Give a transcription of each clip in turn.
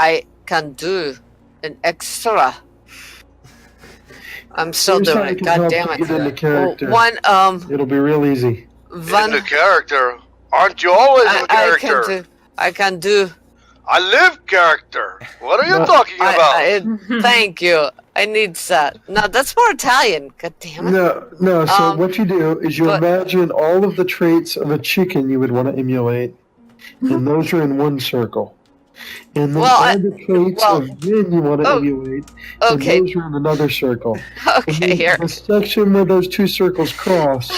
I can do an extra. I'm still doing it. God damn it. Get into character. One, It'll be real easy. Into character? Aren't you always in character? I can do. I live character. What are you talking about? Thank you. I need that. No, that's more Italian. God damn it. No. So what you do is you imagine all of the traits of a chicken you would want to emulate, and those are in one circle. And then all the traits of Vin you want to emulate, and those are in another circle. Okay, here. The section where those two circles cross.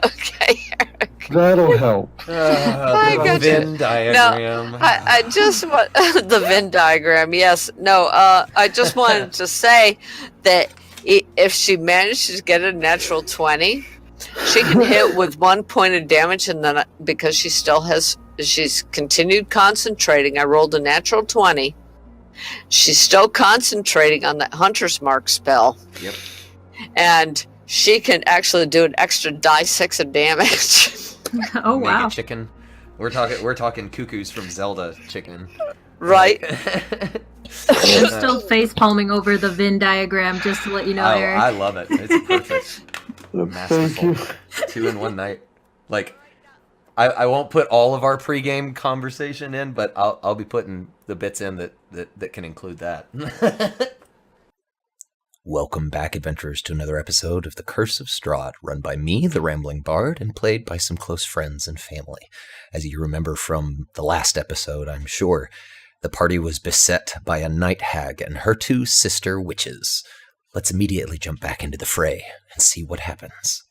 Okay, that'll help. The Venn diagram. No, I just want the Venn diagram. Yes. No. I just wanted to say that if she manages to get a natural 20, she can hit with 1 point of damage, and then because she's continued concentrating. I rolled a natural 20. She's still concentrating on that Hunter's Mark spell. Yep. And she can actually do an extra die 6 of damage. Oh wow! Make a chicken. We're talking cuckoos from Zelda chicken. Right. I'm still face palming over the Venn diagram just to let you know, Eric. I love it. It's perfect. Masterful. Thank you. 2 in one night. Like, I won't put all of our pregame conversation in, but I'll be putting the bits in that can include that. Welcome back, adventurers, to another episode of The Curse of Stahd, run by me, the Rambling Bard, and played by some close friends and family. As you remember from the last episode, I'm sure, the party was beset by a night hag and her 2 sister witches. Let's immediately jump back into the fray and see what happens.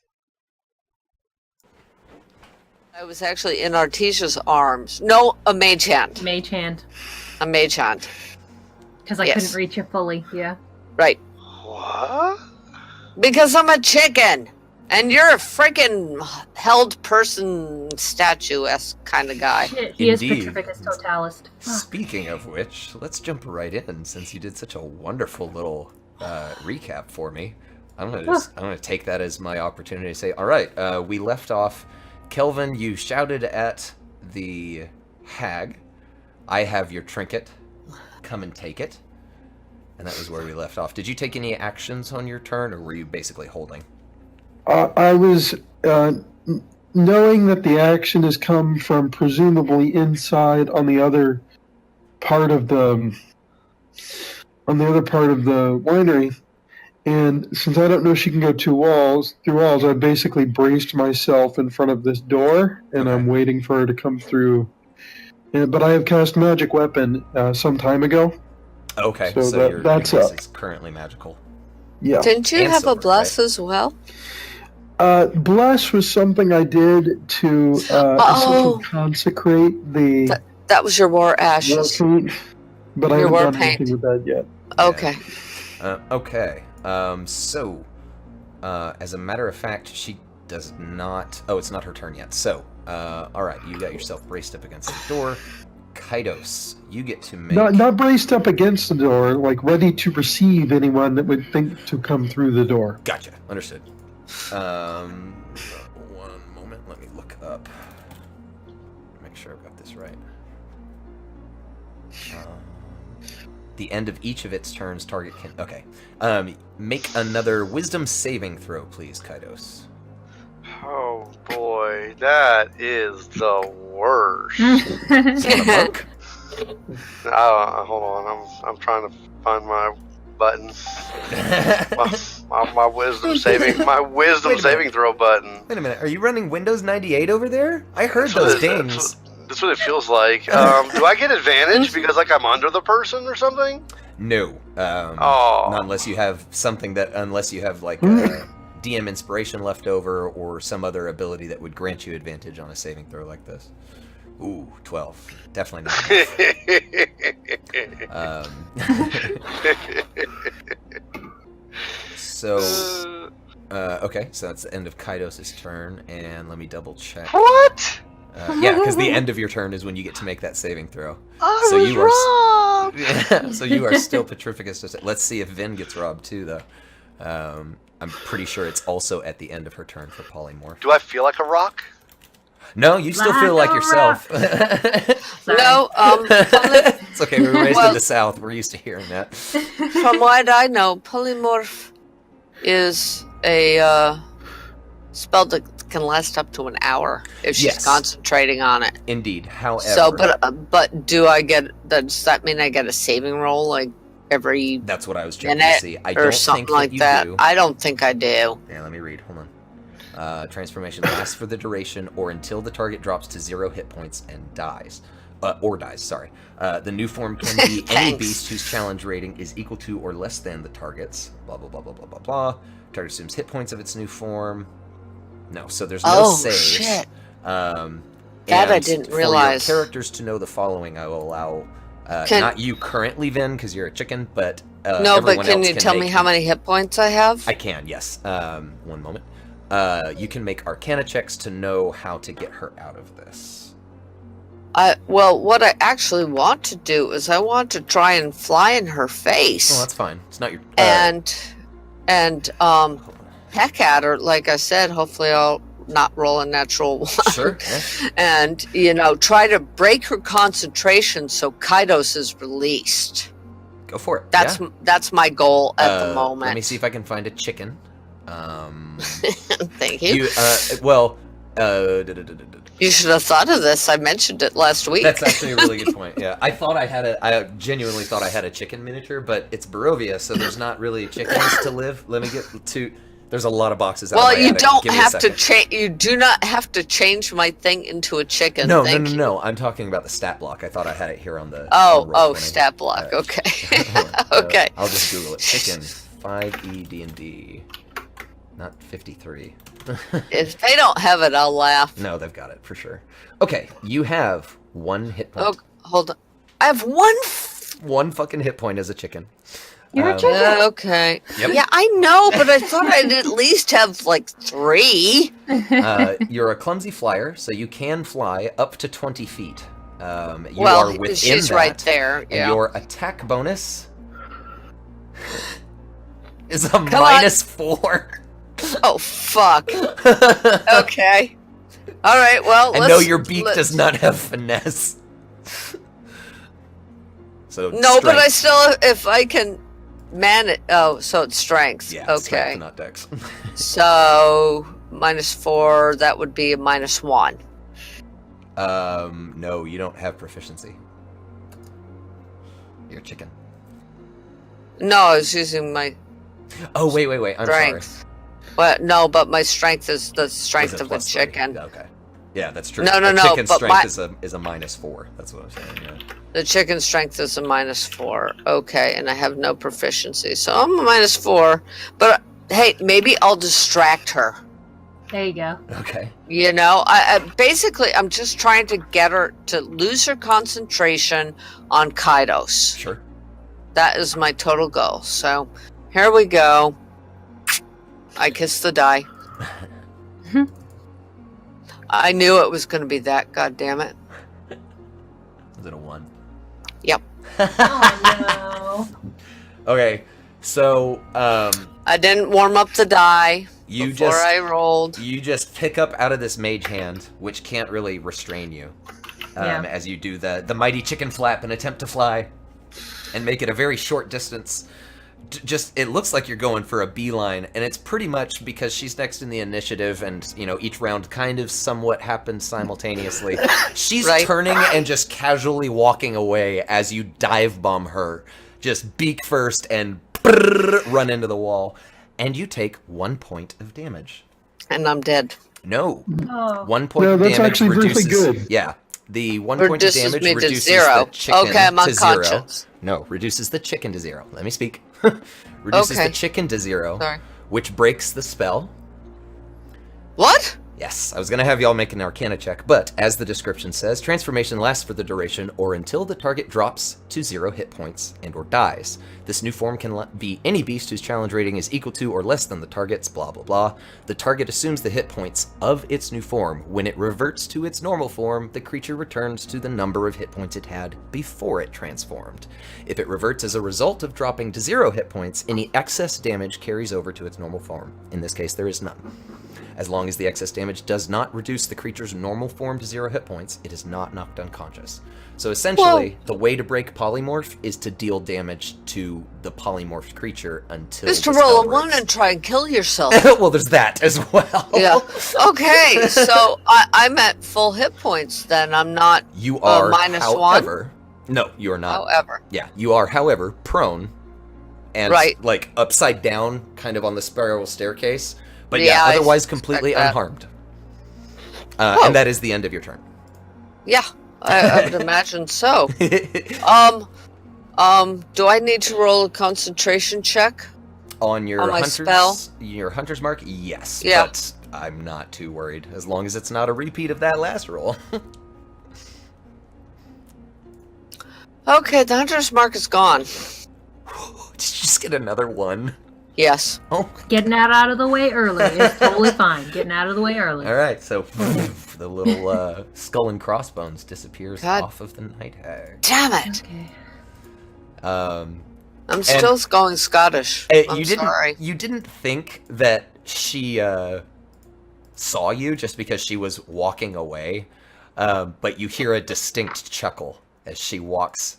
I was actually in Artesia's arms. No, a mage hand. Mage hand. A mage hand. Because I couldn't reach you fully, yeah. Right. What? Because I'm a chicken, and you're a freaking held person statue-esque kind of guy. He is Petrificus Totalis. Speaking of which, let's jump right in, since you did such a wonderful little recap for me. I'm gonna take that as my opportunity to say, all right, we left off. Kelvin, you shouted at the hag, "I have your trinket. Come and take it." And that was where we left off. Did you take any actions on your turn, or were you basically holding? I was knowing that the action has come from presumably inside on the other part of the winery, and since I don't know she can go through walls, I basically braced myself in front of this door, and I'm waiting for her to come through. But I have cast magic weapon some time ago. Okay, so your that's is currently magical. Yeah. Didn't you have a bless as well? Bless was something I did to essentially consecrate the... That was your war ashes. But I haven't done anything with that yet. Okay. Okay. So, as a matter of fact, she does not... Oh, it's not her turn yet. So, alright, you got yourself braced up against the door. Kaidos, you get to make... Not braced up against the door, like ready to receive anyone that would think to come through the door. Gotcha. Understood. One moment, let me look up. Make sure I've got this right. The end of each of its turns, target can... Okay. Make another wisdom saving throw, please, Kaidos. Oh boy, that is the worst. Hold on, I'm trying to find my button. my wisdom saving throw button. Wait a minute, are you running Windows 98 over there? I heard those dings. That's what it feels like. Do I get advantage because I'm under the person or something? No. Not unless you have something unless you have DM inspiration left over or some other ability that would grant you advantage on a saving throw like this. Ooh, 12. Definitely not. Okay, so that's the end of Kaidos' turn, and let me double check. What? Yeah, because the end of your turn is when you get to make that saving throw. I was robbed! Yeah, so you are still Petrificus. Let's see if Vin gets robbed too, though. I'm pretty sure it's also at the end of her turn for polymorph. Do I feel like a rock? No, you still feel like yourself. No, it's okay. We were raised in the South. We're used to hearing that. From what I know, polymorph is a spell that can last up to an hour if she's concentrating on it. Indeed. However, so but does that mean I get a saving roll like every? That's what I was checking to see. I don't something think like that. You do. I don't think I do. Yeah, let me read. Hold on. Transformation lasts for the duration or until the target drops to 0 hit points and dies. Or dies, sorry. The new form can be any beast whose challenge rating is equal to or less than the target's. Blah, blah, blah, blah, blah, blah, blah. Target assumes hit points of its new form. No, so there's no saves. Shit. That I didn't realize. For your characters to know the following, I will allow... not you currently, Vin, because you're a chicken, but no, but can you tell me how many hit points I have? I can, yes. One moment. You can make Arcana checks to know how to get her out of this. Well, what I actually want to do is I want to try and fly in her face. Oh, that's fine. It's not your... and peck at her, like I said. Hopefully I'll not roll a natural one. Sure. Yeah. And, try to break her concentration so Kaidos is released. Go for it. That's my goal at the moment. Let me see if I can find a chicken. Thank you. You should have thought of this. I mentioned it last week. That's actually a really good point. Yeah, I genuinely thought I had a chicken miniature, but it's Barovia, so there's not really chickens to live. Let me get to. There's a lot of boxes out. Well, you don't have to change. You do not have to change my thing into a chicken. No. I'm talking about the stat block. I thought I had it here on the. Stat block. Okay. Okay. I'll just Google it. Chicken 5e D&D, not 53. If they don't have it, I'll laugh. No, they've got it for sure. Okay, you have 1 hit point. Oh, hold on. I have one. One fucking hit point as a chicken. You're a chicken. Okay. Yep. Yeah, I know, but I thought I'd at least have like 3. You're a clumsy flyer, so you can fly up to 20 feet. You are within she's that, right there. Yeah. And your attack bonus is a -4. Oh, fuck. Okay. All right, well, I know your beak does not have finesse. So no, strength. but I still, if I can manage... Oh, so it's strength. Yeah, okay. Strength, not dex. So, -4, that would be a -1. No, you don't have proficiency. You're a chicken. No, I was using my... Oh, wait, I'm strength. sorry. Well, no, but my strength is the strength of a chicken. Okay. Yeah, that's true. No, Chicken's but strength is a -4. That's what I'm saying, yeah. The chicken's strength is a -4. Okay, and I have no proficiency, so I'm a -4. But, hey, maybe I'll distract her. There you go. Okay. Basically, I'm just trying to get her to lose her concentration on Kaidos. Sure. That is my total goal. So, here we go. I kissed the die. I knew it was going to be that, God damn it. Was it a 1? Yep. Oh, no. Okay, so, I didn't warm up the die before I rolled. You just pick up out of this mage hand, which can't really restrain you, as you do the mighty chicken flap and attempt to fly and make it a very short distance. It looks like you're going for a beeline, and it's pretty much because she's next in the initiative, and each round kind of somewhat happens simultaneously. She's turning and just casually walking away as you dive bomb her, just beak first and run into the wall, and you take 1 point of damage. And I'm dead. No, 1 No, point of that's damage actually reduces. really good. Yeah, the 1 point of damage reduces to 0. the chicken okay, I'm to 0. unconscious. No, reduces the chicken to 0. Let me speak. Reduces the chicken to 0, Sorry. which breaks the spell. What? Yes, I was going to have y'all make an Arcana check, but as the description says, transformation lasts for the duration or until the target drops to 0 hit points and or dies. This new form can be any beast whose challenge rating is equal to or less than the target's, blah blah blah. The target assumes the hit points of its new form. When it reverts to its normal form, the creature returns to the number of hit points it had before it transformed. If it reverts as a result of dropping to 0 hit points, any excess damage carries over to its normal form. In this case, there is none. As long as the excess damage does not reduce the creature's normal form to 0 hit points, it is not knocked unconscious. So essentially, the way to break polymorph is to deal damage to the polymorphed creature until just to roll a 1 and try and kill yourself. Well, there's that as well. Yeah. Okay, so I'm at full hit points then. I'm not You are, minus however... 1? No, you are not. However. Yeah, you are, however, prone and like upside down, kind of on the spiral staircase. But yeah, otherwise completely unharmed. And that is the end of your turn. Yeah, I would imagine so. Do I need to roll a concentration check? On your hunter's mark? Yes. Yeah. But I'm not too worried, as long as it's not a repeat of that last roll. Okay, the hunter's mark is gone. Did you just get another 1? Yes. Oh. Getting that out of the way early is totally fine. Getting out of the way early. All right, so the little skull and crossbones disappears off of the night hag. Damn it! Okay. I'm still going Scottish. I'm sorry. You didn't think that she saw you just because she was walking away, but you hear a distinct chuckle as she walks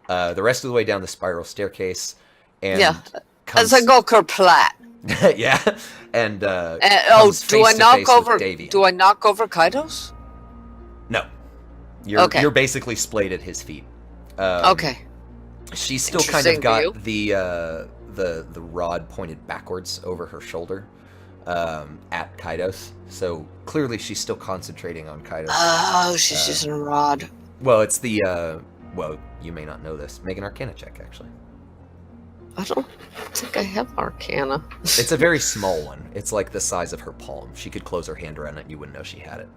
the rest of the way down the spiral staircase, and as I go kerplat. Yeah, and do I knock over? Do I knock over Kaidos? No, you're basically splayed at his feet. Okay. She's still kind of got the rod pointed backwards over her shoulder at Kaidos, so clearly she's still concentrating on Kaidos. Oh, she's using a rod. Well, it's the well, you may not know this. Make an Arcana check, actually. I don't think I have Arcana. It's a very small one. It's like the size of her palm. She could close her hand around it and you wouldn't know she had it.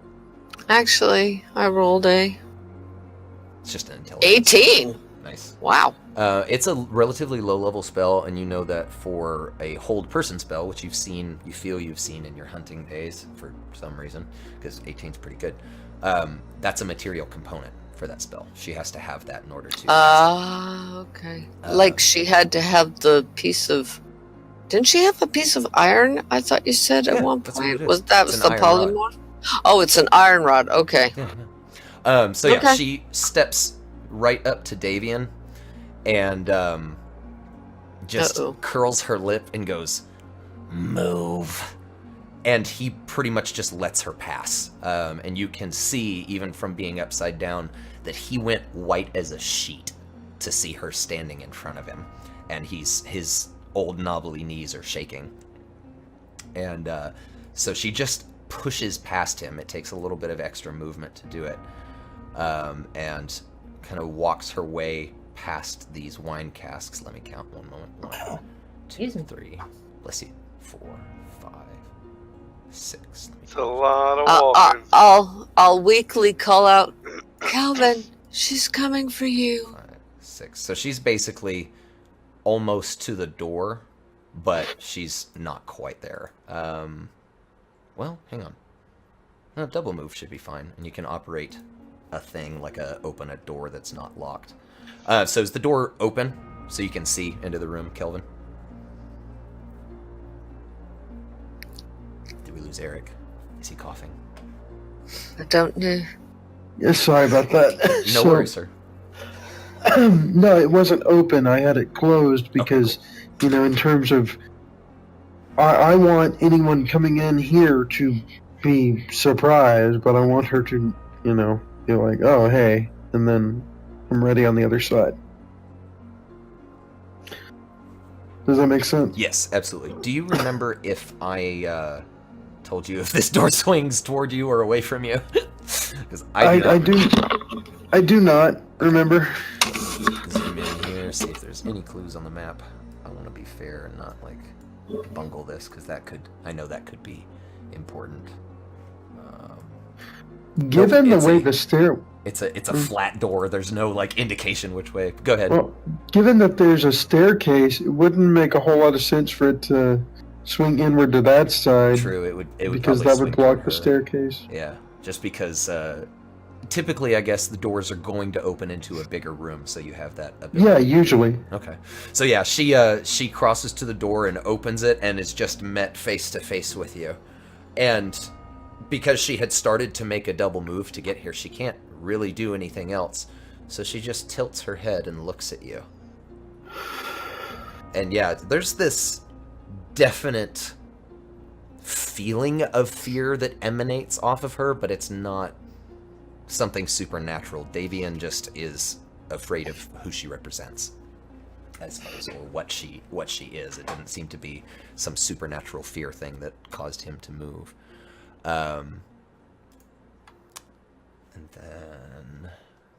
Actually, I rolled It's just an intelligence. 18! Nice. Wow. It's a relatively low-level spell, and you know that for a hold person spell, which you've seen in your hunting days for some reason, because 18's pretty good, that's a material component for that spell. She has to have that in order to okay. Like she had to have the piece of... Didn't she have a piece of iron, I thought you said at one point? Was the polymorph? Oh, it's an iron rod. Okay. Yeah. She steps right up to Davian and just curls her lip and goes, "Move." And he pretty much just lets her pass. And you can see, even from being upside down, that he went white as a sheet to see her standing in front of him. And his old knobbly knees are shaking. And so she just pushes past him. It takes a little bit of extra movement to do it. And kind of walks her way past these wine casks. Let me count. One moment. 1, 2, 3. Let's see. 4, 5, 6. It's a lot of walking. I'll weakly call out, Calvin, she's coming for you. 5, 6. So she's basically almost to the door, but she's not quite there. Well, hang on. No, double move should be fine, and you can operate a thing like open a door that's not locked. So is the door open so you can see into the room, Kelvin? Did we lose Eric? Is he coughing? I don't know. Yeah, sorry about that. No worries, sir. No, it wasn't open. I had it closed because, in terms of... I want anyone coming in here to be surprised, but I want her to, be like, oh, hey, and then I'm ready on the other side. Does that make sense? Yes, absolutely. Do you remember if I told you if this door swings toward you or away from you? Because I do not remember. Zoom in here, see if there's any clues on the map. I want to be fair and not bungle this, because I know that could be important. Given the way the stair... It's a flat door. There's no indication which way. Go ahead. Well, given that there's a staircase, it wouldn't make a whole lot of sense for it to swing inward to that side. True, it would because that would block the staircase. Yeah, just because typically, I guess the doors are going to open into a bigger room, so you have that ability. Yeah, usually. Okay, so yeah, she crosses to the door and opens it, and is just met face to face with you. And because she had started to make a double move to get here, she can't really do anything else. So she just tilts her head and looks at you. And yeah, there's this definite feeling of fear that emanates off of her, but it's not something supernatural. Davian just is afraid of who she represents, I suppose, or what she is. It didn't seem to be some supernatural fear thing that caused him to move. And then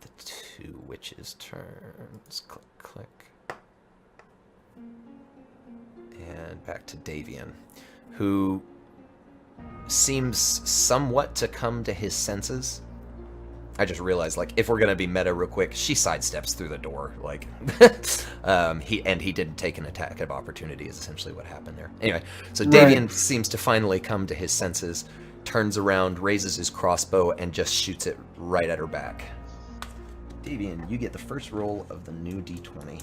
the two witches' turns. Click, click. And back to Davian, who seems somewhat to come to his senses. I just realized, like, if we're gonna be meta real quick, she sidesteps through the door, like, he didn't take an attack of opportunity is essentially what happened there. Anyway, so Davian seems to finally come to his senses, turns around, raises his crossbow, and just shoots it right at her back. Davian, you get the first roll of the new d20.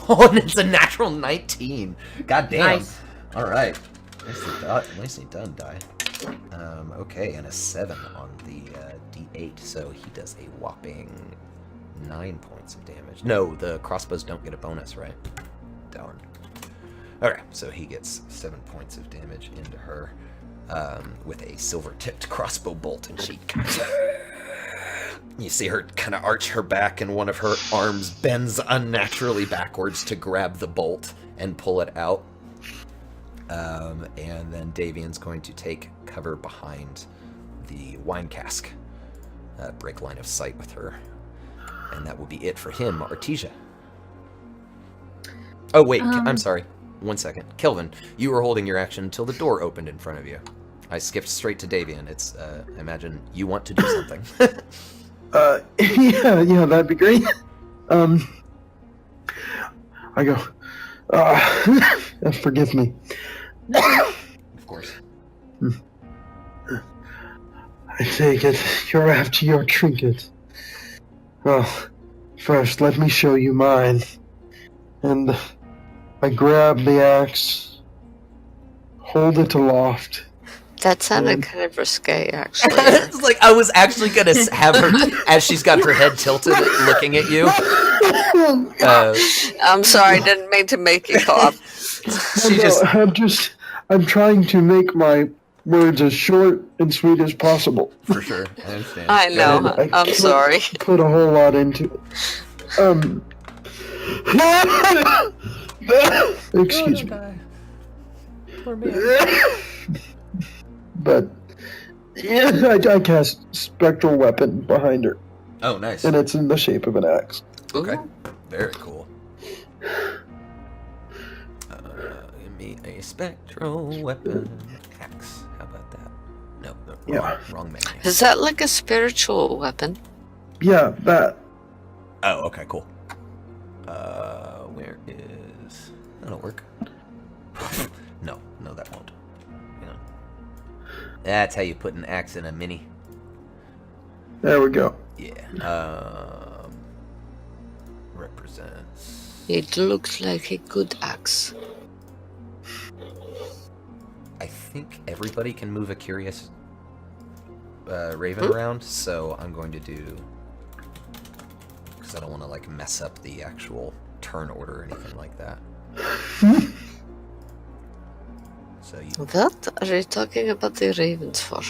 Oh, and it's a natural 19. God damn. Nice. All right. Nicely done, die. Okay, and a 7 on the d8, so he does a whopping 9 points of damage. No, the crossbows don't get a bonus, right? Darn. Okay, so he gets 7 points of damage into her with a silver-tipped crossbow bolt, and she... You see her kind of arch her back, and one of her arms bends unnaturally backwards to grab the bolt and pull it out. And then Davian's going to take cover behind the wine cask. Break line of sight with her. And that will be it for him. Artesia. Oh, wait. I'm sorry. 1 second. Kelvin, you were holding your action until the door opened in front of you. I skipped straight to Davian. It's, I imagine you want to do something. Yeah, that'd be great. I go, forgive me. Of course. I take it you're after your trinket. Well, first let me show you mine. And I grab the axe, hold it aloft. That sounded kind of risque, actually. It's like I was actually gonna have her as she's got her head tilted, looking at you. I'm sorry, I didn't mean to make you cough. I'm trying to make my words as short and sweet as possible. For sure, I understand. I know. I'm sorry. Put a whole lot into it. Excuse me. Poor man. But yeah, I cast spectral weapon behind her. Oh, nice. And it's in the shape of an axe. Okay, very cool. Give me a spectral weapon axe. How about that? No, wrong menu. Is that like a spiritual weapon? Yeah, that. Oh, okay, cool. Where is... That'll work. No, that won't. That's how you put an axe in a mini. There we go. Yeah. Represents... It looks like a good axe. I think everybody can move a curious raven around, so I'm going to do... Because I don't want to, like, mess up the actual turn order or anything like that. So What are you talking about the ravens for?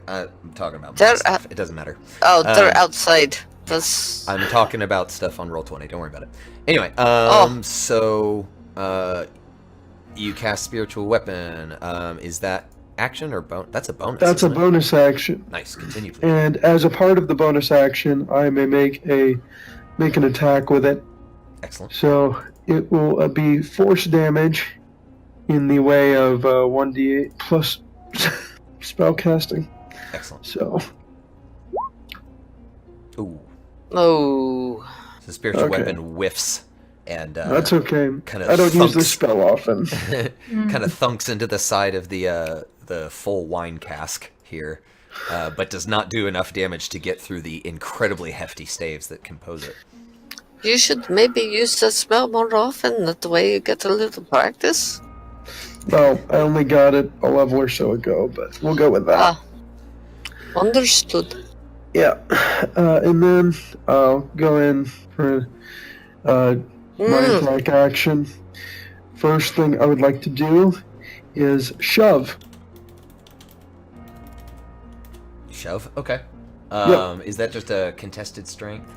I'm talking about my stuff. It doesn't matter. Oh, they're outside. I'm talking about stuff on Roll20. Don't worry about it. Anyway, so you cast spiritual weapon. Is that action or bonus? That's a bonus. That's a bonus action. Nice. Continue, please. And as a part of the bonus action, I may make an attack with it. Excellent. So it will be force damage in the way of 1d8 plus spell casting. Excellent. So. Ooh. Oh. The spiritual weapon whiffs and that's okay. Kind of I don't use this spell often. Kind of thunks into the side of the full wine cask here, but does not do enough damage to get through the incredibly hefty staves that compose it. You should maybe use that spell more often. That way you get a little practice. Well, I only got it a level or so ago, but we'll go with that. Understood. Yeah. And then I'll go in for my attack action. First thing I would like to do is shove. Shove? Okay. Yep. Is that just a contested strength?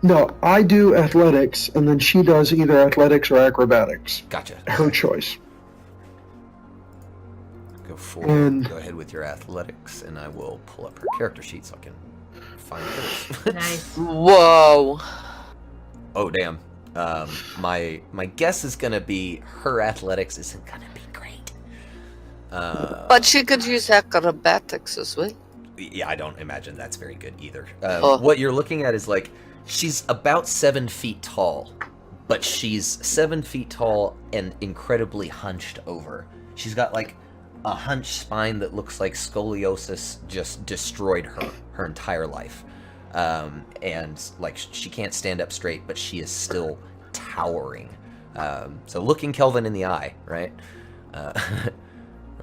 No, I do athletics, and then she does either athletics or acrobatics. Gotcha. Her choice. Go forward. Go ahead with your athletics, and I will pull up her character sheet so I can find hers. Nice. Whoa. Oh, damn. My guess is gonna be her athletics isn't gonna be great. But she could use acrobatics as well. Yeah, I don't imagine that's very good either. What you're looking at is like, she's about 7 feet tall, but she's 7 feet tall and incredibly hunched over. She's got like a hunched spine that looks like scoliosis just destroyed her entire life. And like she can't stand up straight, but she is still towering. So looking Kelvin in the eye, right?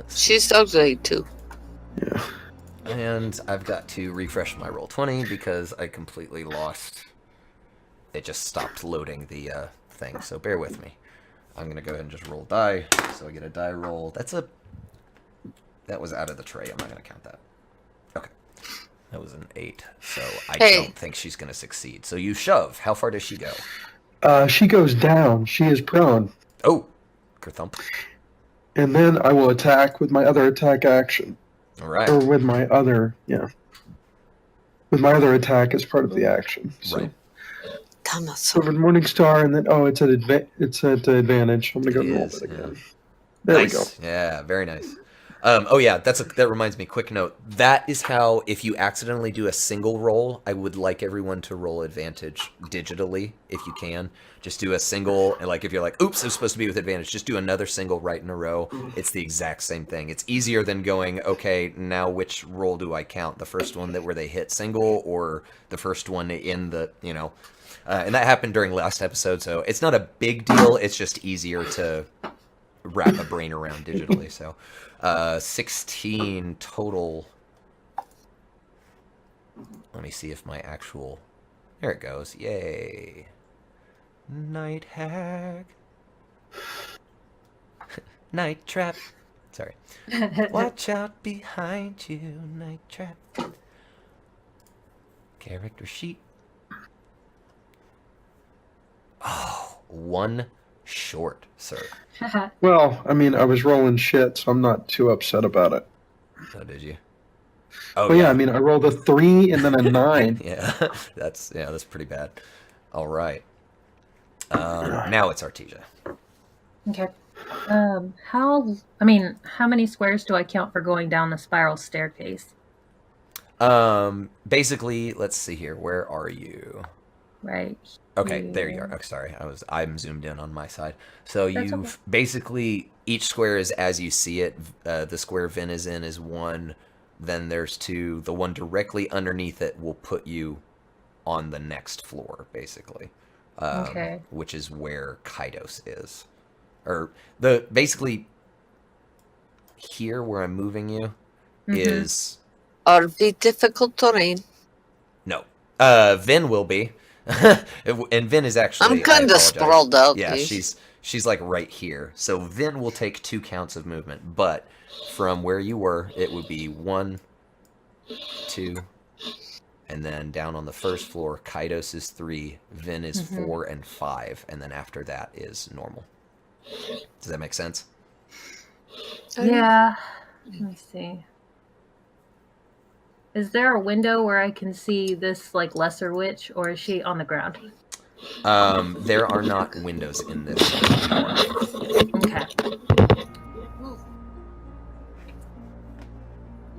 She's ugly too. Yeah. And I've got to refresh my Roll20 because I completely lost. It just stopped loading the thing, so bear with me. I'm gonna go ahead and just roll die, so I get a die roll. That was out of the tray. I'm not gonna count that. Okay, that was an 8, so I don't think she's gonna succeed. So you shove. How far does she go? She goes down. She is prone. Oh, kerthump. And then I will attack with my other attack action. All right. Or with my other, with my other attack as part of the action. So. Right. So with Morningstar, and then it's at advantage. I'm gonna go roll it again. There we go. Yeah, very nice. Oh yeah, that reminds me. Quick note: that is how, if you accidentally do a single roll, I would like everyone to roll advantage digitally if you can. Just do a single, and like if you're like, "Oops, it was supposed to be with advantage," just do another single right in a row. It's the exact same thing. It's easier than going, "Okay, now which roll do I count? The first one where they hit single, or the first one in the And that happened during last episode, so it's not a big deal. It's just easier to wrap a brain around digitally. So, 16 total. Let me see if my actual... There it goes. Yay. Night hack. Night trap. Sorry. Watch out behind you, night trap. Character sheet. Oh, 1 short, sir. Well, I mean, I was rolling shit, so I'm not too upset about it. Oh, did you? Oh, yeah. I mean, I rolled a 3 and then a 9. Yeah, that's pretty bad. All right. Now it's Artesia. Okay. How many squares do I count for going down the spiral staircase? Basically, let's see here. Where are you? Right. Okay, there you are. Oh, sorry, I'm zoomed in on my side. So you've basically, each square is as you see it. The square Vin is in is 1. Then there's 2. The one directly underneath it will put you on the next floor, basically. Okay. Which is where Kaidos is, or basically here where I'm moving you is. Are the difficult terrain? No, Vin will be. And Vin is actually... I'm kind of sprawled out. Yeah, she's like right here. So Vin will take 2 counts of movement, but from where you were, it would be 1, 2, and then down on the first floor, Kaidos is 3, Vin is 4 and 5, and then after that is normal. Does that make sense? Yeah. Let me see. Is there a window where I can see this, like, lesser witch, or is she on the ground? There are not windows in this. Okay.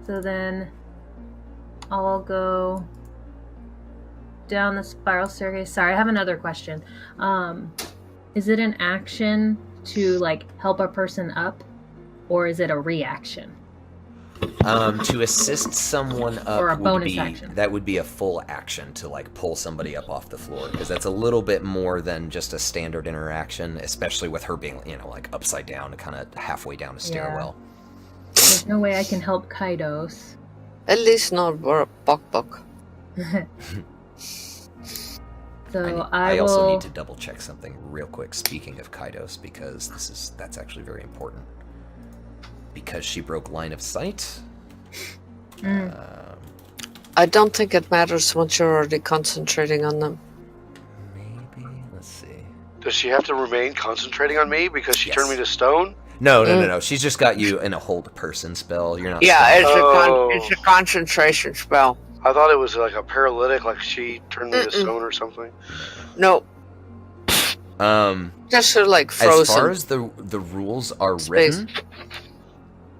So then I'll go down the spiral staircase. Sorry, I have another question. Is it an action to, like, help a person up, or is it a reaction? To assist someone up Or a would bonus be action. that would be a full action to like pull somebody up off the floor, because that's a little bit more than just a standard interaction, especially with her being, you know, like upside down and kind of halfway down a stairwell. There's no way I can help Kaidos. At least not Bok. So I also will... need to double check something real quick. Speaking of Kaidos, because that's actually very important. Because she broke line of sight. I don't think it matters once you're already concentrating on them. Maybe. Let's see. Does she have to remain concentrating on me because she Yes. turned me to stone? No. She's just got you in a hold person spell. You're not. Yeah, stunned. it's a concentration spell. I thought it was like a paralytic, like she turned me to stone or something. No. Just sort of like frozen. As far as the rules are written,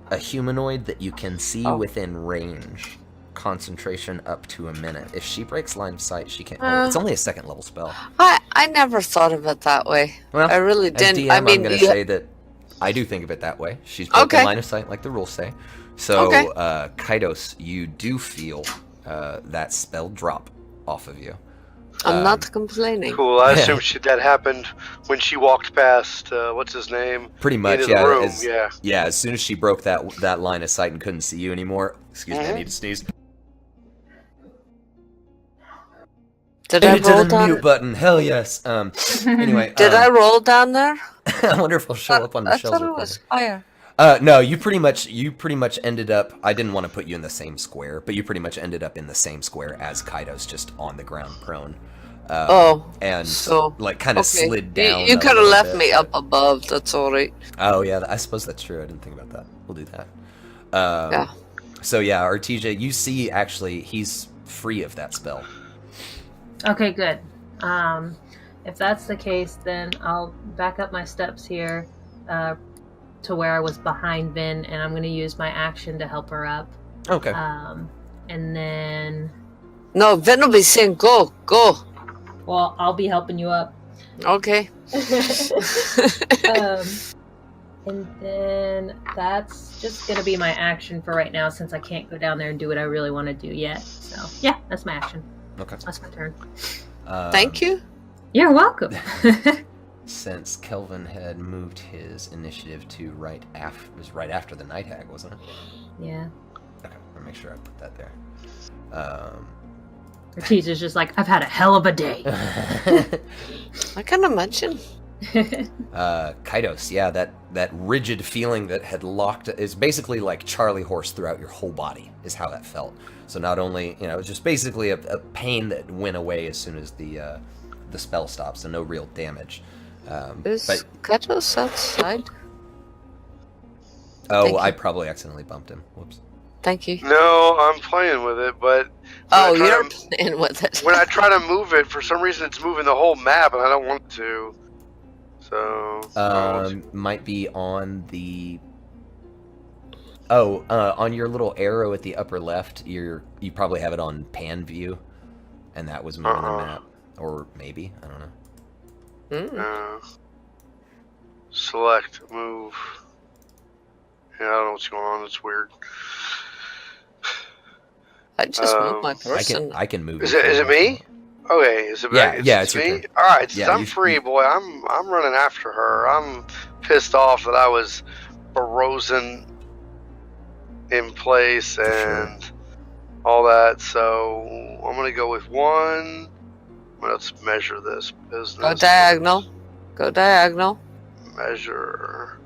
a humanoid that you can see within range, concentration up to a minute. If she breaks line of sight, she can't. It's only a second level spell. I never thought of it that way. Well, I really as didn't. DM, I mean, I'm going to say that I do think of it that way. She's broken line of sight, like the rules say. So, Kaidos, you do feel that spell drop off of you. I'm not complaining. Cool. I assume that happened when she walked past. What's his name? Pretty much, into the room. Yeah. As soon as she broke that line of sight and couldn't see you anymore. Excuse me, I need to sneeze. Did I roll down? Mute button. Hell yes. Anyway. Did I roll down there? I wonder if I'll show up on the shelves. I thought it was fire. No, you pretty much ended up. I didn't want to put you in the same square, but you pretty much ended up in the same square as Kaidos, just on the ground, prone. And so like kind of slid down. You could have left me up above. That's all right. Oh yeah, I suppose that's true. I didn't think about that. We'll do that. Yeah. So yeah, Artesia, you see actually he's free of that spell. Okay, good. If that's the case, then I'll back up my steps here to where I was behind Vin, and I'm going to use my action to help her up. Okay. And then... No, Vin will be saying, go. Well, I'll be helping you up. Okay. And then that's just going to be my action for right now, since I can't go down there and do what I really want to do yet. So, yeah, that's my action. Okay. That's my turn. Thank you. You're welcome. Since Kelvin had moved his initiative to right after the Night Hag, wasn't it? Yeah. Okay, I'll make sure I put that there. Ortiz is just like, I've had a hell of a day. I can imagine. Kaidos, yeah, that rigid feeling that had locked is basically like Charlie horse throughout your whole body is how that felt. So not only, it was just basically a pain that went away as soon as the spell stopped, so no real damage. Is Kaidos outside? Oh, I probably accidentally bumped him. Whoops. Thank you. No, I'm playing with it, but... You're playing with it. When I try to move it, for some reason it's moving the whole map, and I don't want to. So... might be on the... on your little arrow at the upper left, you probably have it on pan view, and that was moving the map. Or maybe, I don't know. Select, move. Yeah, I don't know what's going on, it's weird. I just moved my person. I can move. Is it me? Okay, is it it's me? your turn. Alright, Yeah, I'm free, boy. I'm running after her. I'm pissed off that I was frozen in place and all that, so I'm gonna go with one. Let's measure this business. Go diagonal. Measure.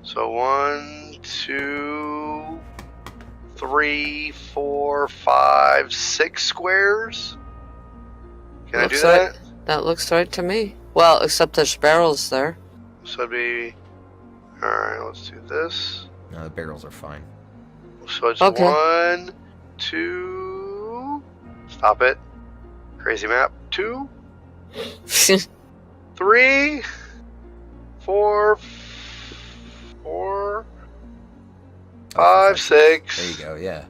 So 1, 2, 3, 4, 5, 6 squares. Can I do that? That looks right to me. Well, except there's barrels there. So it'd be... Alright, let's do this. No, the barrels are fine. So it's 1, 2... Stop it. Crazy map. 2, 3, 4, 5, 6. There you go, yeah.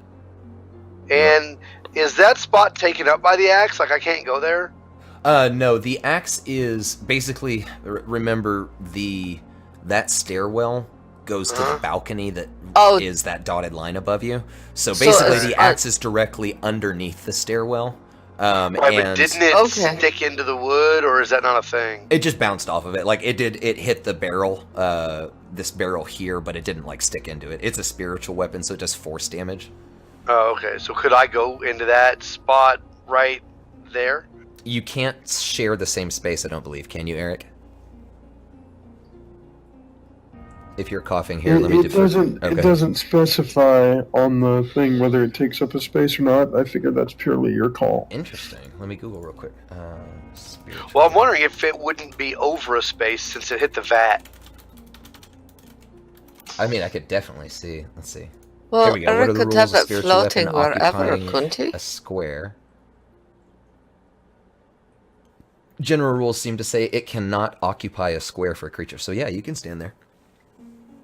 And is that spot taken up by the axe? Like I can't go there? No, the axe is basically, remember, that stairwell goes to the balcony that is that dotted line above you. So basically, the axe is directly underneath the stairwell. Right, but didn't it stick into the wood, or is that not a thing? It just bounced off of it. Like, it hit the barrel, this barrel here, but it didn't, like, stick into it. It's a spiritual weapon, so it does force damage. Oh, okay. So could I go into that spot right there? You can't share the same space, I don't believe. Can you, Eric? If you're coughing here, let me defer. It doesn't specify on the thing whether it takes up a space or not. I figure that's purely your call. Interesting. Let me Google real quick. Well, I'm wondering if it wouldn't be over a space since it hit the vat. I mean, I could definitely see. Let's see. Well, Here we go. What are the could rules have of it spiritual floating weapon wherever, occupying couldn't he? a square? General rules seem to say it cannot occupy a square for a creature. So yeah, you can stand there.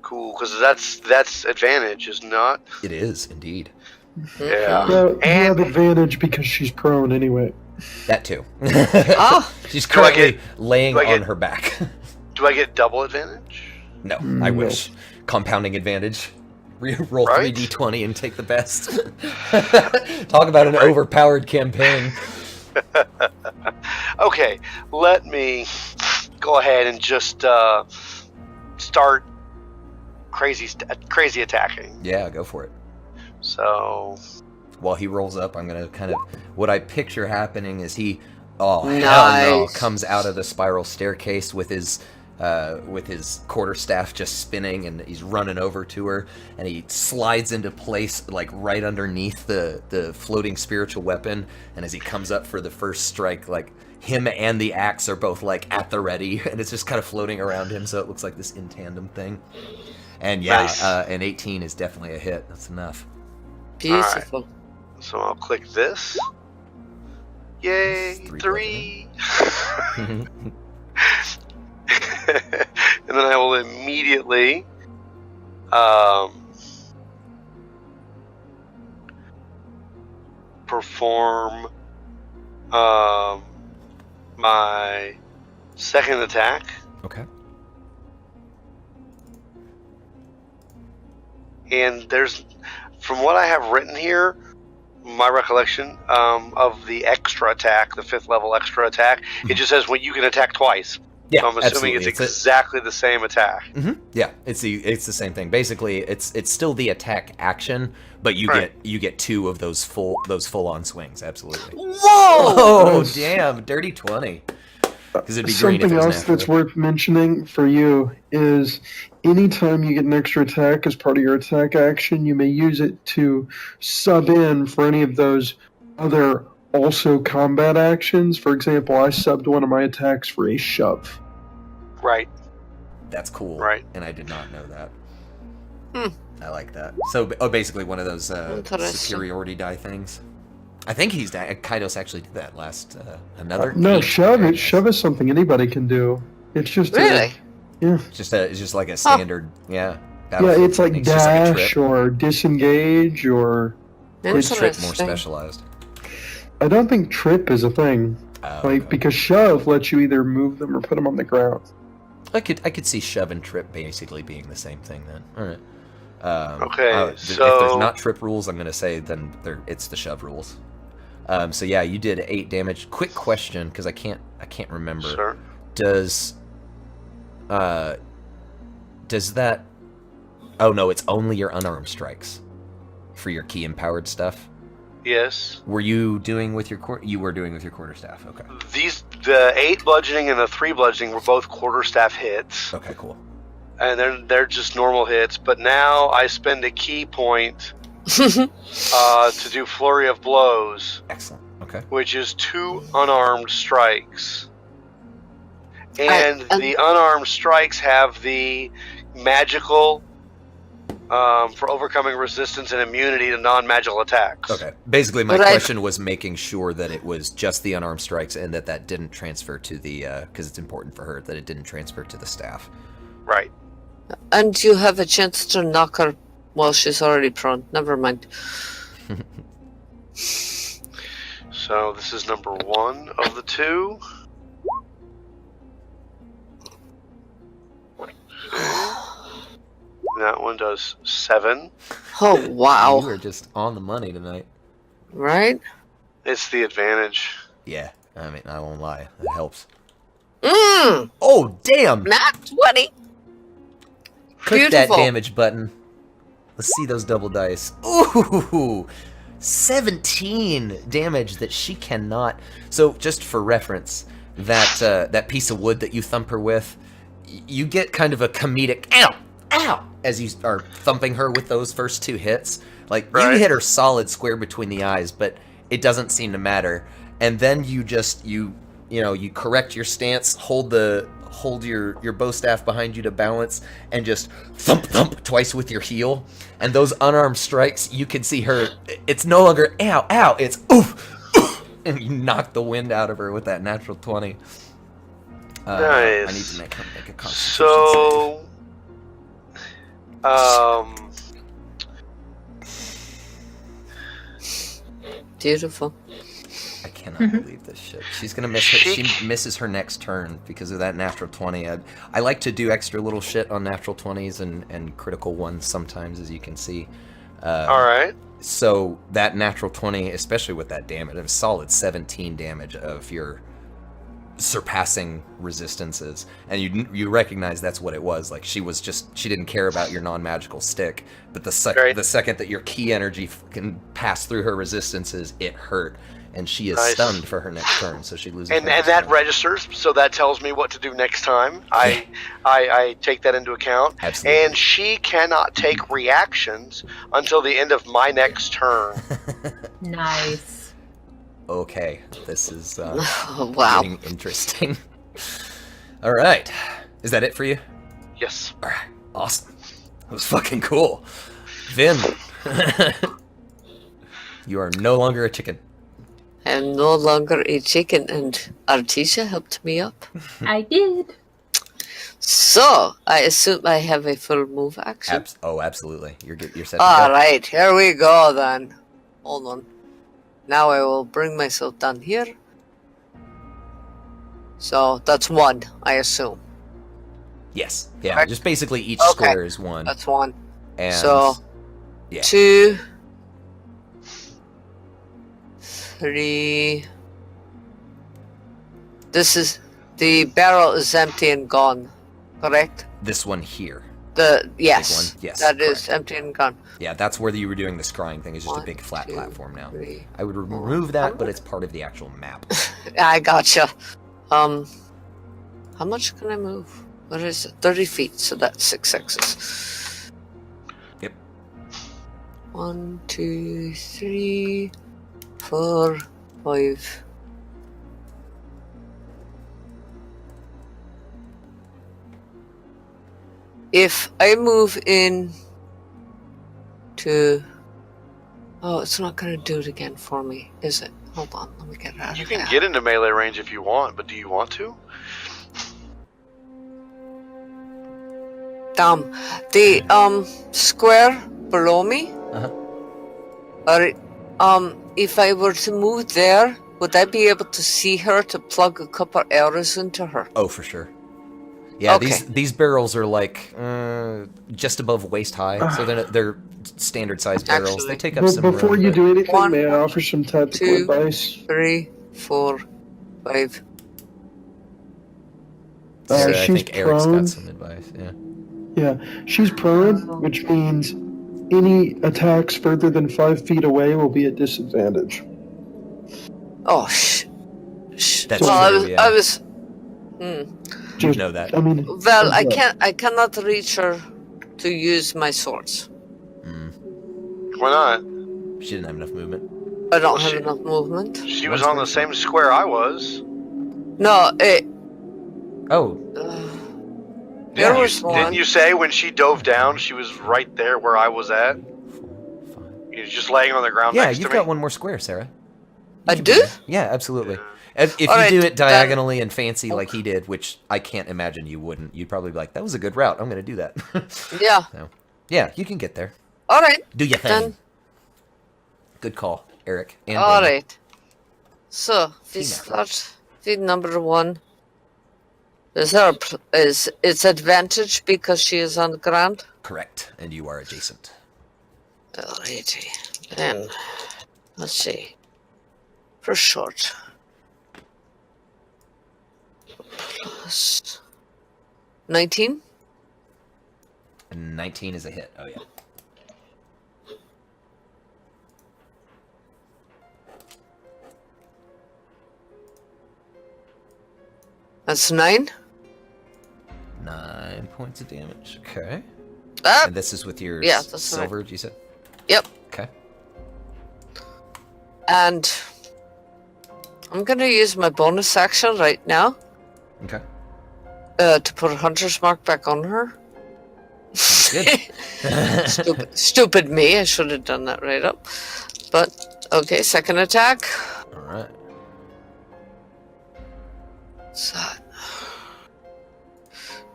Cool, because that's advantage, is not? It is, indeed. Yeah. Well, you have advantage because she's prone anyway. That too. Oh. She's currently laying on her back. Do I get double advantage? No, I wish. Compounding advantage. Roll 3d20 and take the best. Talk about an overpowered campaign. Okay, let me go ahead and just start crazy attacking. Yeah, go for it. So while he rolls up, I'm gonna kind of what I picture happening is he hell no, comes out of the spiral staircase with his quarterstaff just spinning, and he's running over to her, and he slides into place like right underneath the floating spiritual weapon, and as he comes up for the first strike, like him and the axe are both like at the ready, and it's just kind of floating around him, so it looks like this in tandem thing. And yeah, nice. An 18 is definitely a hit. That's enough. Beautiful. Right. So I'll click this. Yay, 3. And then I will immediately perform my second attack. Okay. And from what I have written here, my recollection of the extra attack, the 5th level extra attack, it just says when you can attack twice. Yeah, so I'm assuming it's exactly the same attack. Mm-hmm. Yeah, it's the same thing. Basically, it's still the attack action, but you get 2 of those full on swings. Absolutely. Whoa! Oh damn! Dirty 20. Because it'd be green if it was Something else that's worth mentioning for you is anytime you get an extra attack as part of your attack action, you may use it to sub in for any of those other also combat actions. For example, I subbed one of my attacks for a shove. Right. That's cool. Right. And I did not know that. I like that. So, basically one of those superiority die things. I think Kaidos actually did that last another. No, shove is something anybody can do. It's just really, it's just like a standard, yeah. Yeah, it's like dash or disengage or. It's trip more specialized. I don't think trip is a thing, because shove lets you either move them or put them on the ground. I could see shove and trip basically being the same thing then. All right. Okay, so if there's not trip rules, I'm going to say then it's the shove rules. So yeah, you did 8 damage. Quick question, because I can't remember. Sure. Does that? Oh no, it's only your unarmed strikes for your key empowered stuff. Yes. Were you doing with your You were doing with your quarterstaff. Okay. The 8 bludgeoning and the 3 bludgeoning were both quarterstaff hits. Okay, cool. And they're just normal hits, but now I spend a key point to do flurry of blows. Excellent. Okay. Which is 2 unarmed strikes. And the unarmed strikes have the magical for overcoming resistance and immunity to non-magical attacks. Okay. Basically, my question was making sure that it was just the unarmed strikes and that didn't transfer to the because it's important for her that it didn't transfer to the staff. Right. And you have a chance to knock her while she's already prone. Never mind. So this is number 1 of the 2. That one does 7. Oh, wow. You are just on the money tonight. Right? It's the advantage. Yeah, I mean, I won't lie. It helps. Mmm! Oh, damn! Not 20! Click that Beautiful. damage button. Let's see those double dice. Ooh! 17 damage that she cannot... So, just for reference, that piece of wood that you thump her with, you get kind of a comedic ow! Ow! As you are thumping her with those first 2 hits. Like, you hit her solid square between the eyes, but it doesn't seem to matter. And then you just, you correct your stance, hold your bow staff behind you to balance, and just thump twice with your heel. And those unarmed strikes, you can see her, it's no longer ow, ow, it's oof, and you knock the wind out of her with that natural 20. Nice. I need to make a constitution So, Beautiful. I cannot believe this shit. She's gonna miss her. She misses her next turn because of that natural 20. I like to do extra little shit on natural 20s and critical ones sometimes, as you can see. Alright. So that natural 20, especially with that damage, a solid 17 damage of your surpassing resistances, and you recognize that's what it was. Like, she didn't care about your non-magical stick, but the second that your key energy can pass through her resistances, it hurt, and she is stunned for her next turn, so she loses. And that registers, so that tells me what to do next time. I take that into account. Absolutely. And she cannot take reactions until the end of my next turn. Nice. Okay, this is Wow. getting interesting. All right, is that it for you? Yes. All right, awesome. That was fucking cool. Vin, you are no longer a chicken. I'm no longer a chicken, and Artesia helped me up. I did. So, I assume I have a full move action. Absolutely. You're set to go. Alright, here we go then. Hold on. Now I will bring myself down here. So, that's 1, I assume. Yes. Yeah, Correct? just basically each Okay. square is 1. That's 1. And So, yeah. 2, 3. The barrel is empty and gone, correct? This one here. Yes, Big one? Yes, that is correct. empty and gone. Yeah, that's where you were doing the scrying thing. It's just a 1, big flat 2, platform now. 3. I would remove that, but it's part of the actual map. I gotcha. How much can I move? What is it? 30 feet, so that's 6 X's. Yep. 1, 2, 3, 4, 5. If I move in to... Oh, it's not going to do it again for me, is it? Hold on, let me get it out You of can there. get into melee range if you want, but do you want to? The square below me. Uh-huh. If I were to move there, would I be able to see her to plug a couple arrows into her? Oh, for sure. Yeah, Okay. these barrels are like just above waist high, so they're standard sized barrels. Actually, They take up But some before room, you but- do anything, 1, may I offer some tactical 2, advice? 3, 4, 5. I She's think Eric's prone. got some advice. Yeah. Yeah, she's prone, which means any attacks further than 5 feet away will be at disadvantage. Oh, That's well, true, yeah. I was. You know that. I mean, Well, I heads up. can't. I cannot reach her to use my swords. Why not? She didn't have enough movement. I don't Well, have she- enough movement. She was on the same square I was. No, Oh, there Didn't was you, one. didn't you say when she dove down, she was right there where I was at? 4, 5. She was just laying on the ground Yeah, next you've to me. got one more square, Sarah. I You can do? that. Yeah, absolutely. If you Alright, do it then- diagonally and fancy like he did, which I can't imagine you wouldn't, you'd probably be like, that was a good route. I'm going to do that. Yeah. So, yeah, you can get there. All right. Do your thing. Then. Good call, Eric. And All Amy. right. So we Female. start with number 1. Is it's advantage because she is on the ground? Correct, and you are adjacent. L80. Then, let's see. For short. Plus 19? 19 is a hit. Oh, yeah. That's 9. 9 points of damage. Okay. Ah! And this is with your silver, you said? Yep. Okay. And I'm going to use my bonus action right now. Okay. To put a hunter's mark back on her. Good. Stupid me. I should have done that right up. But, okay, second attack. Alright. What's that?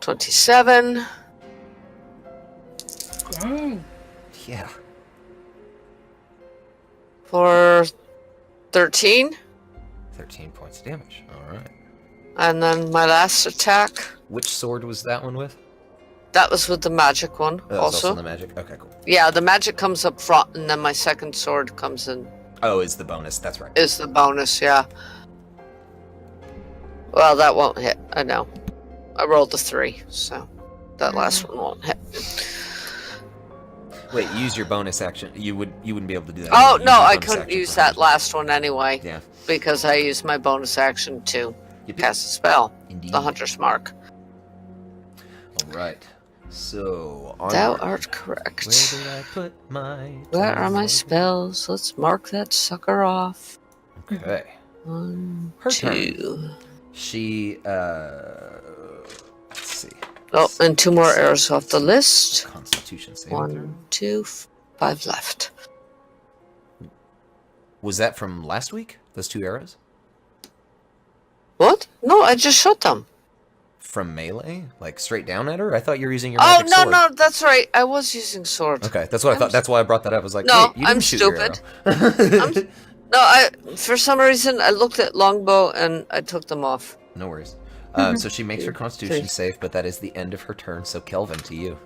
27. Dang. Yeah. For 13. 13 points of damage. Alright. And then my last attack. Which sword was that one with? That was with the magic one. Oh, that was also the magic? Okay, cool. Yeah, the magic comes up front, and then my second sword comes in. Oh, is the bonus. That's right. Is the bonus, yeah. Well, that won't hit. I know. I rolled a 3, so that last one won't hit. Wait, use your bonus action. You wouldn't be able to do that. Oh, no, I couldn't use that last one anyway. Yeah. Because I used my bonus action to cast a spell. Indeed. The Hunter's Mark. Alright. So, Thou art correct. Where did I put my... Where are my spells? Let's mark that sucker off. Okay. 1, Her 2. turn. She, let's see. Oh, and 2 more arrows off the list. Constitution saving 1, 2, 5 left. Was that from last week? Those 2 arrows? What? No, I just shot them. From melee? Like straight down at her? I thought you were using your magic sword. No, that's right. I was using sword. Okay, that's what I thought. That's why I brought that up. I was like, no, wait, you didn't I'm shoot stupid. Your arrow. No, for some reason I looked at longbow and I took them off. No worries. So she makes her Constitution save, but that is the end of her turn. So Kelvin, to you.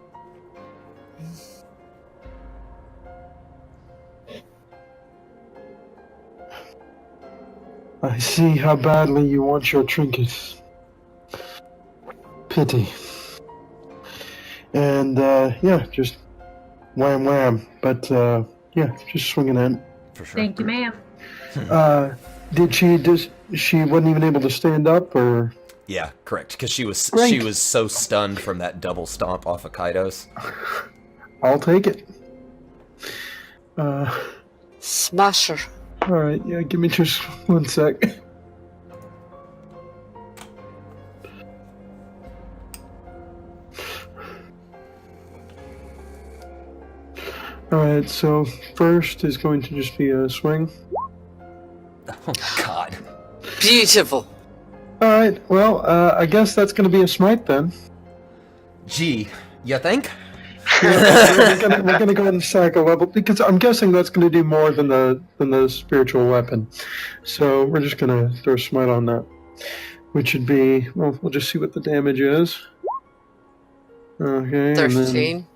I see how badly you want your trinket. Pity. And, yeah, just wham wham. But, yeah, just swinging in. For sure. Thank you, ma'am. She wasn't even able to stand up, or? Yeah, correct. Because she was Great. so stunned from that double stomp off of Kaidos. I'll take it. Smasher. Alright, yeah, give me just 1 sec. Alright, so first is going to just be a swing. Oh, God. Beautiful. Alright, well, I guess that's going to be a smite then. Gee, you think? Yeah, we're gonna go ahead and sack a level, because I'm guessing that's going to do more than the spiritual weapon. So we're just going to throw a smite on that. Which would be, well, we'll just see what the damage is. Okay. 13.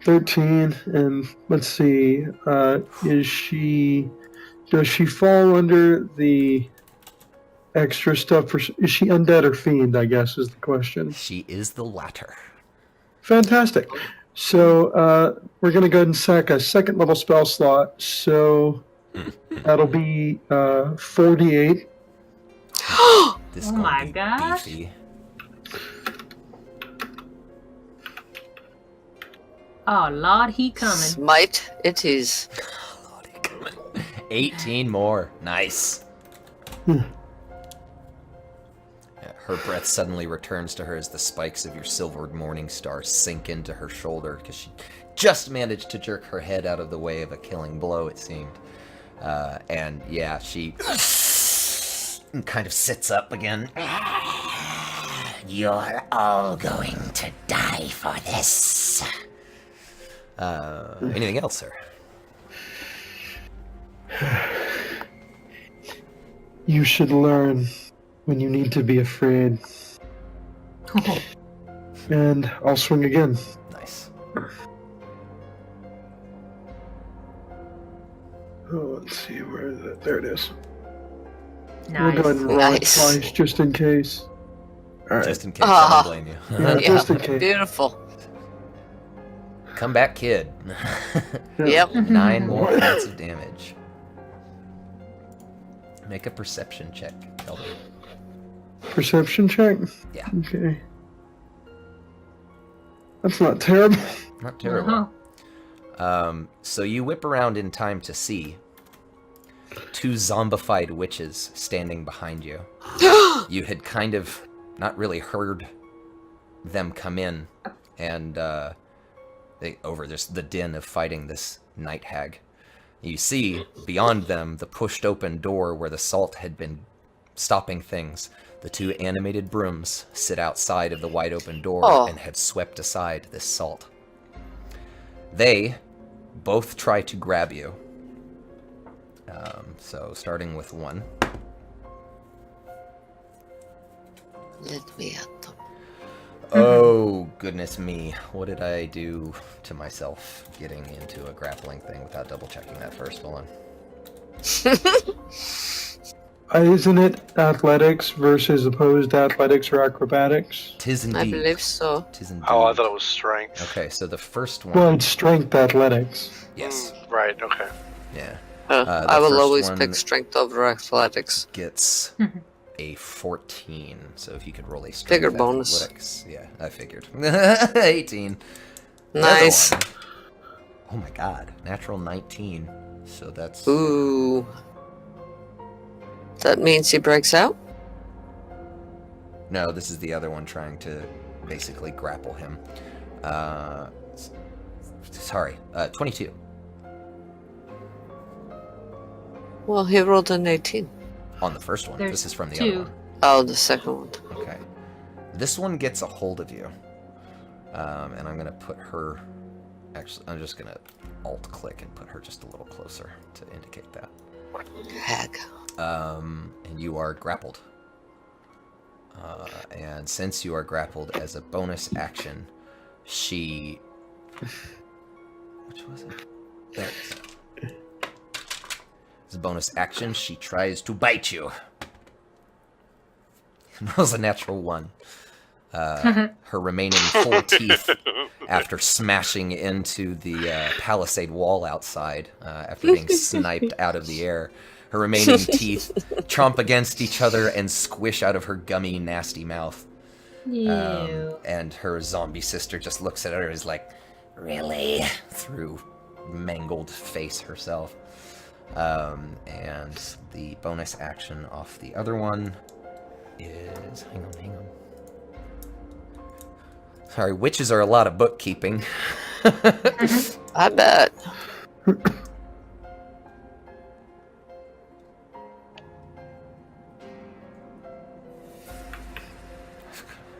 13, and let's see, does she fall under the extra stuff? Is she undead or fiend, I guess, is the question. She is the latter. Fantastic. So, we're going to go ahead and sack a second level spell slot, so that'll be 48. This Oh gonna my be gosh. beefy. Oh, Lord, he coming. Smite it is. 18 more. Nice. Yeah, her breath suddenly returns to her as the spikes of your silvered morning star sink into her shoulder, because she just managed to jerk her head out of the way of a killing blow, it seemed. And yeah, she kind of sits up again. You're all going to die for this. Anything else, sir? You should learn when you need to be afraid. And I'll swing again. Nice. Oh, let's see, where is it? There it is. Nice. We'll go ahead and roll it twice, just in case. All right. Just in case, I don't blame you. Yeah, just in case. Beautiful. Come back, kid. Yep. 9 more points of damage. Make a perception check, Kelvin. Perception check? Yeah. Okay. That's not terrible. Not terrible. So you whip around in time to see 2 zombified witches standing behind you. You had kind of not really heard them come in, and over the din of fighting this night hag. You see, beyond them, the pushed open door where the salt had been stopping things. The 2 animated brooms sit outside of the wide open door and have swept aside this salt. They both try to grab you. So starting with 1. Let me at them. Oh, goodness me. What did I do to myself getting into a grappling thing without double checking that first? Hold on. Isn't it athletics versus opposed athletics or acrobatics? Tis indeed. I believe so. Tis indeed. Oh, I thought it was strength. Okay, so the first one... Well, it's strength athletics. Yes. Right, okay. Yeah. I will first always one pick strength over athletics. Gets a 14, so if you could roll a strength Bigger bonus. athletics. Yeah, I figured. 18. The other Nice. one- Oh my god, natural 19. So that's... Ooh. That means he breaks out? No, this is the other one trying to basically grapple him. Sorry, 22. Well, he rolled an 18. On the first one. There's This is from the 2. other one. Oh, the second one. Okay. This one gets a hold of you. And I'm going to put her... Actually, I'm just going to alt-click and put her just a little closer to indicate that. Hag. And you are grappled. And since you are grappled as a bonus action, she... Which was it? There it is. As a bonus action, she tries to bite you. Rolls a natural 1. Her remaining full teeth, after smashing into the palisade wall outside, after being sniped out of the air, her remaining teeth chomp against each other and squish out of her gummy, nasty mouth. Ew. And her zombie sister just looks at her and is like, really? Through mangled face herself. And the bonus action off the other one is... Hang on. Sorry, witches are a lot of bookkeeping. I bet. I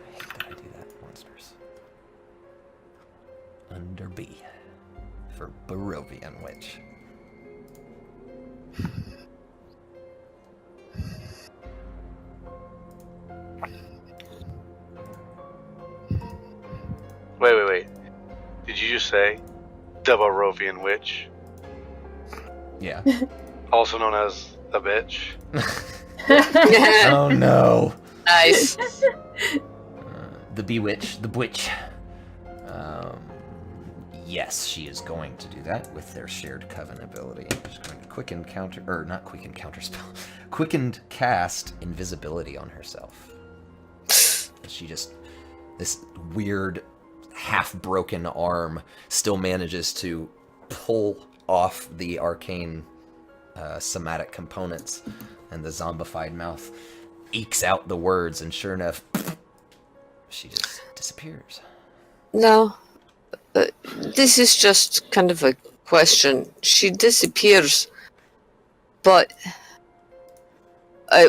hate that I do that, monsters. Under B for Barovian Witch. Wait. Did you just say the Barovian Witch? Yeah. Also known as the bitch? Oh no. Nice. The Bewitch, the Bwitch. Yes, she is going to do that with their shared coven ability. She's going to quicken counter, or not quicken counter spell, quickened cast invisibility on herself. She just, this weird half-broken arm still manages to pull off the arcane somatic components, and the zombified mouth ekes out the words, and sure enough, she just disappears. No. This is just kind of a question. She disappears, but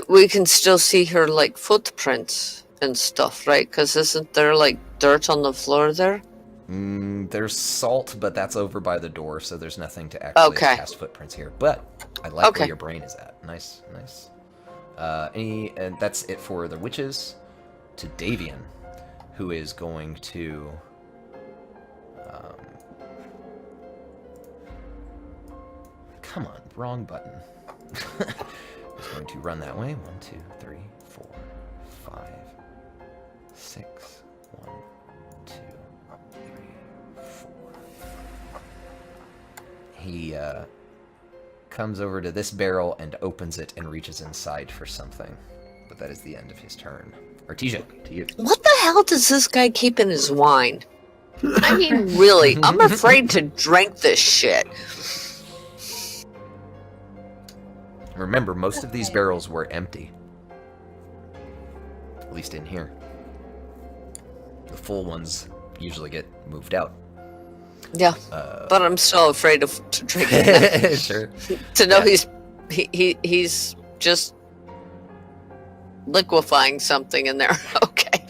we can still see her, like, footprints and stuff, right? Because isn't there, like, dirt on the floor there? There's salt, but that's over by the door, so there's nothing to actually cast footprints here. But I like where your brain is at. Nice. And that's it for the witches. To Davian, who is going to Come on, wrong button. Just going to run that way. 1, 2, 3, 4, 5, 6. 1, 2, 3, 4. He comes over to this barrel and opens it and reaches inside for something. But that is the end of his turn. Artesia, to you. What the hell does this guy keep in his wine? I mean, really, I'm afraid to drink this shit. Remember, most of these barrels were empty. At least in here. The full ones usually get moved out. Yeah, but I'm still afraid to drink it. Sure. To know he's just liquefying something in there. Okay.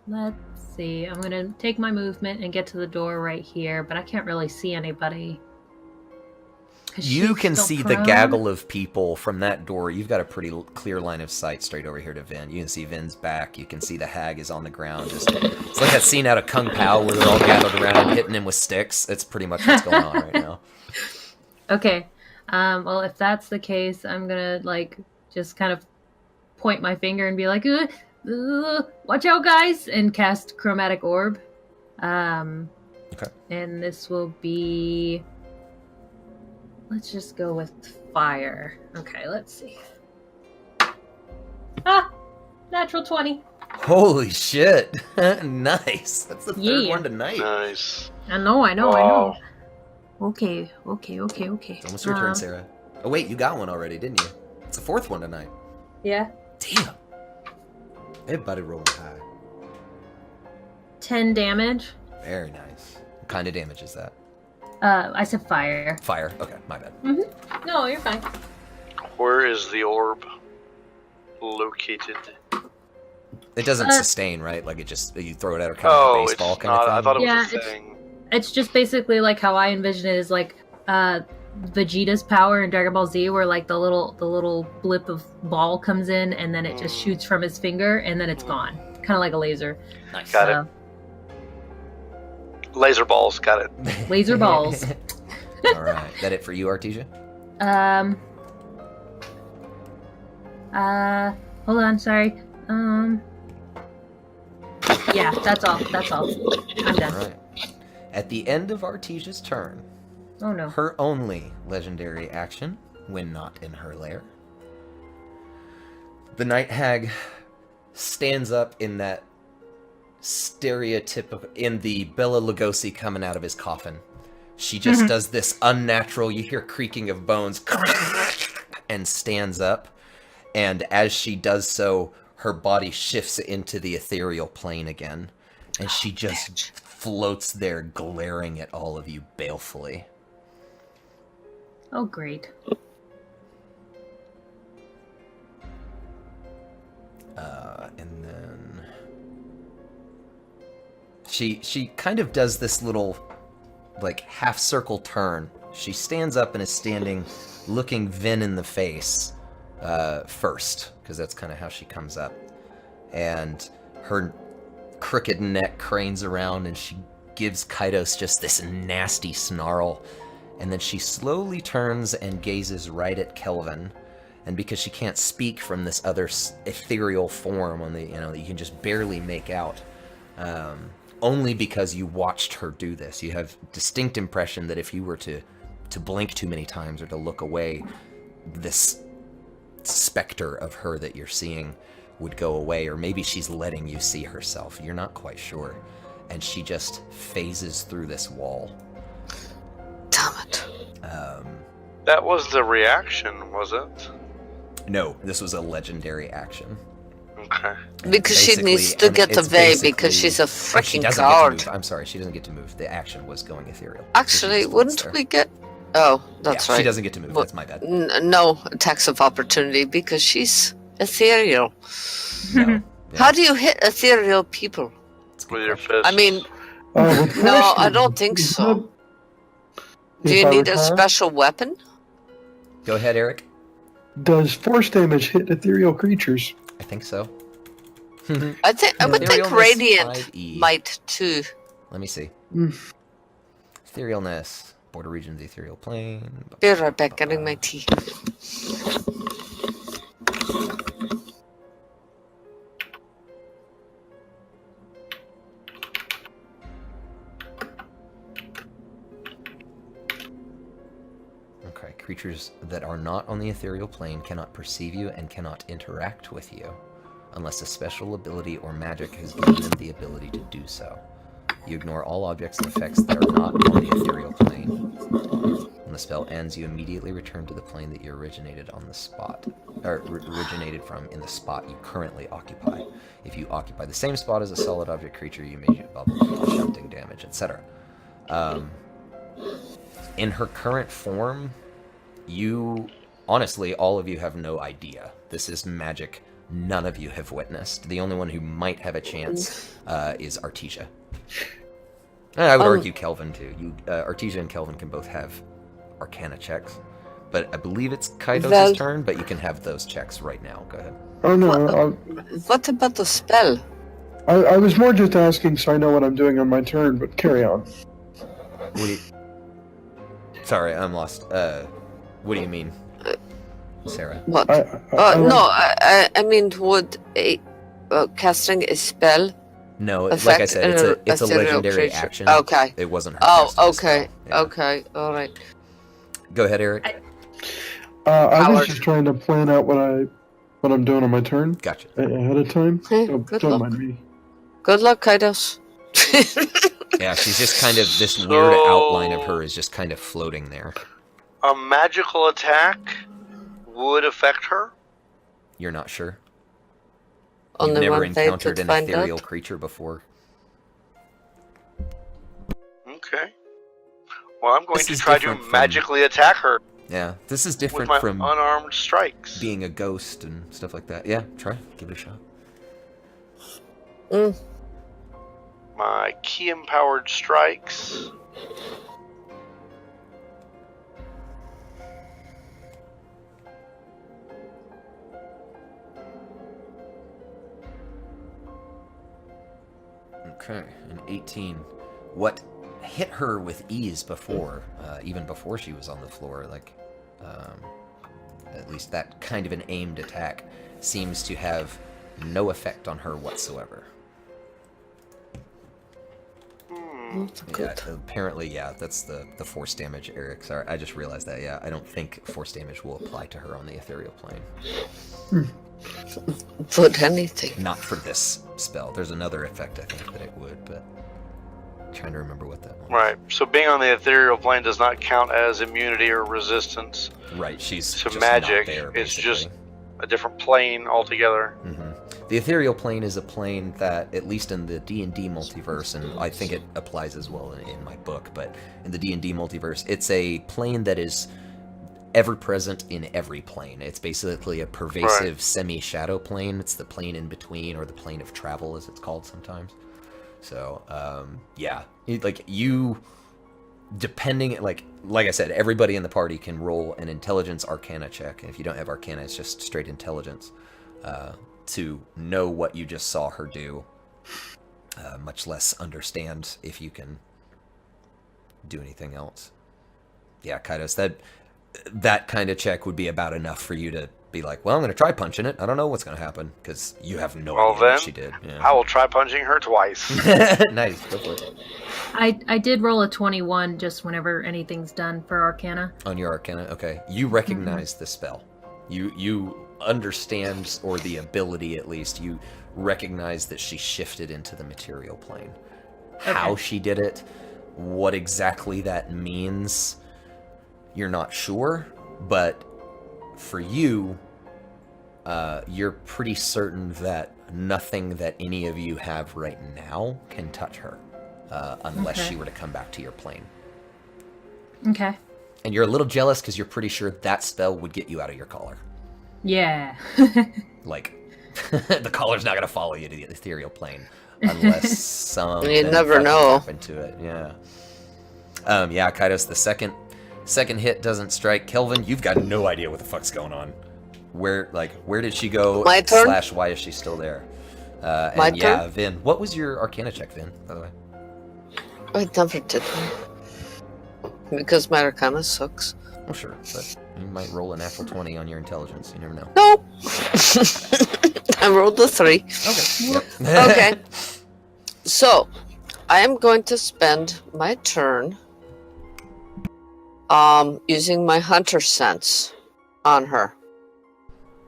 Let's see. I'm gonna take my movement and get to the door right here, but I can't really see anybody. You can see the gaggle of people from that door. You've got a pretty clear line of sight straight over here to Vin. You can see Vin's back. You can see the hag is on the ground. It's like that scene out of Kung Pao where they're all gathered around hitting him with sticks. It's pretty much what's going on right now. Okay. Well, if that's the case, I'm gonna just kind of point my finger and be like, watch out, guys, and cast Chromatic Orb. Okay. And this will be... Let's just go with fire. Okay, let's see. Natural 20. Holy shit. Nice. That's the third one tonight. Nice. I know. Wow. Okay. It's almost your turn, Sarah. Oh, wait, you got one already, didn't you? It's the fourth one tonight. Yeah. Damn. Everybody rolling high. 10 damage. Very nice. What kind of damage is that? I said fire. Fire. Okay, my bad. Mm-hmm. No, you're fine. Where is the orb located? It doesn't sustain, right? Like, it just, you throw it at her kind of like a baseball kind of thing? I thought it was a thing. It's just basically like how I envision it is like Vegeta's power in Dragon Ball Z, where like the little blip of ball comes in and then it just shoots from his finger and then it's gone. Kind of like a laser. Nice. Got it. Laser balls, got it. Laser balls. Alright. That it for you, Artesia? Hold on, sorry. Yeah, that's all. I'm done. Alright. At the end of Artesia's turn, oh no. her only legendary action, when not in her lair, the Night Hag stands up in that stereotypical, in the Bela Lugosi coming out of his coffin. She just does this unnatural, you hear creaking of bones, and stands up. And as she does so, her body shifts into the ethereal plane again. And she just floats there, glaring at all of you balefully. Oh, great. And then she kind of does this little, like, half-circle turn. She stands up and is standing, looking Vin in the face first, because that's kind of how she comes up. And her crooked neck cranes around, and she gives Kaidos just this nasty snarl. And then she slowly turns and gazes right at Kelvin. And because she can't speak from this other ethereal form on the, that you can just barely make out, only because you watched her do this. You have distinct impression that if you were to blink too many times or to look away, this specter of her that you're seeing would go away, or maybe she's letting you see herself. You're not quite sure. And she just phases through this wall. Damn it. That was the reaction, was it? No, this was a legendary action. Okay. Because she needs to get away because she's a freaking coward. I'm sorry, she doesn't get to move. The action was going ethereal. Actually, wouldn't we get... Oh, that's right. She doesn't get to move. That's my bad. No attacks of opportunity because she's ethereal. No. Yeah. How do you hit ethereal people? With your fist. I mean, no, I don't think so. Do you need a special weapon? Go ahead, Eric. Does force damage hit ethereal creatures? I think so. I would think Radiant might too. Let me see. Etherealness. Border region of the ethereal plane. Be right back, getting my tea. Okay, creatures that are not on the ethereal plane cannot perceive you and cannot interact with you, unless a special ability or magic has given them the ability to do so. You ignore all objects and effects that are not on the ethereal plane. When the spell ends, you immediately return to the plane that you originated on the spot, or originated from in the spot you currently occupy. If you occupy the same spot as a solid object creature, you may do bubble, shunting damage, etc. In her current form, you, honestly, all of you have no idea. This is magic none of you have witnessed. The only one who might have a chance is Artesia. I would argue Kelvin, too. Artesia and Kelvin can both have Arcana checks. But I believe it's Kaidos' turn, but you can have those checks right now. Go ahead. Oh, no. What about the spell? I was more just asking so I know what I'm doing on my turn, but carry on. Sorry, I'm lost. What do you mean, Sarah? What? I mean, would casting a spell? No, like I said, it's a legendary action. Okay. It wasn't her. Oh, okay. Yeah. Okay, all right. Go ahead, Eric. I was just trying to plan out what I'm doing on my turn. Gotcha. Ahead of time. So good don't luck. mind me. Good luck, Kaidos. Yeah, she's just kind of, this weird outline of her is just kind of floating there. A magical attack would affect her? You're not sure? Only You've never one way encountered to an find ethereal out. creature before? Okay. Well, I'm going This to is try to different from- magically attack her Yeah, this is with different my from unarmed strikes. being a ghost and stuff like that. Yeah, try. Give it a shot. My key-empowered strikes. Okay, an 18. What hit her with ease before, even before she was on the floor, like, at least that kind of an aimed attack, seems to have no effect on her whatsoever. Yeah, apparently, yeah, that's the force damage, Eric. Sorry, I just realized that, yeah. I don't think force damage will apply to her on the ethereal plane. Would anything? Not for this spell. There's another effect, I think, that it would, but I'm trying to remember what that was. Right. So being on the ethereal plane does not count as immunity or resistance. Right, she's to just magic. not there, It's basically. just a different plane altogether. Mm-hmm. The ethereal plane is a plane that, at least in the D&D multiverse, and I think it applies as well in my book, but in the D&D multiverse, it's a plane that is ever present in every plane. It's basically a pervasive semi-shadow plane. It's the plane in between, or the plane of travel, as it's called sometimes. So, yeah, depending, like I said, everybody in the party can roll an intelligence arcana check. And if you don't have arcana, it's just straight intelligence, to know what you just saw her do, much less understand if you can do anything else. Yeah, Kaidos, that kind of check would be about enough for you to be like, well, I'm going to try punching it. I don't know what's going to happen, because you have no idea what she did. Yeah. I will try punching her twice. Nice, go for it. I did roll a 21 just whenever anything's done for Arcana. On your Arcana, okay. You recognize the spell. You understand, or the ability at least, you recognize that she shifted into the material plane. Okay. How she did it, what exactly that means, you're not sure, but for you, you're pretty certain that nothing that any of you have right now can touch her, unless she were to come back to your plane. Okay. And you're a little jealous because you're pretty sure that spell would get you out of your collar. Yeah. Like, the collar's not going to follow you to the ethereal plane unless something You never know. happened to it. Yeah. Yeah, Kaidos, the second hit doesn't strike. Kelvin, you've got no idea what the fuck's going on. Where did she go? My turn? / why is she still there? My yeah, turn? Vin, what was your Arcana check, Vin, by the way? I never did Because my Arcana sucks. Well, sure, but you might roll a natural 20 on your intelligence. You never know. Nope. I rolled a 3. Okay. Yep. Okay. So, I am going to spend my turn using my hunter sense on her.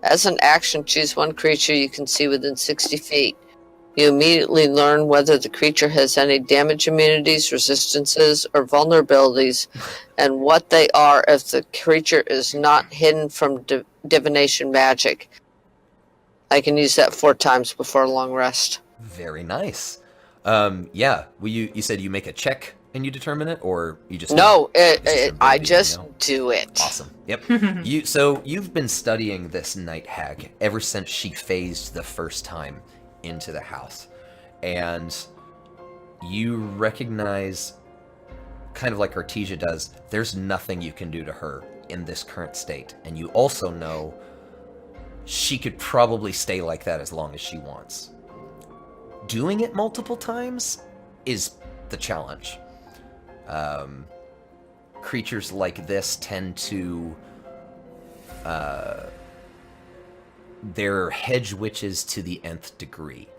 As an action, choose one creature you can see within 60 feet. You immediately learn whether the creature has any damage immunities, resistances, or vulnerabilities, and what they are if the creature is not hidden from divination magic. I can use that 4 times before a long rest. Very nice. Yeah. Well, you said you make a check and you determine it, or you just no? I just do it. Awesome. Yep. So you've been studying this night hag ever since she phased the first time into the house, and you recognize, kind of like Artesia does, there's nothing you can do to her in this current state, and you also know she could probably stay like that as long as she wants. Doing it multiple times is the challenge. Creatures like this tend to they're hedge witches to the nth degree.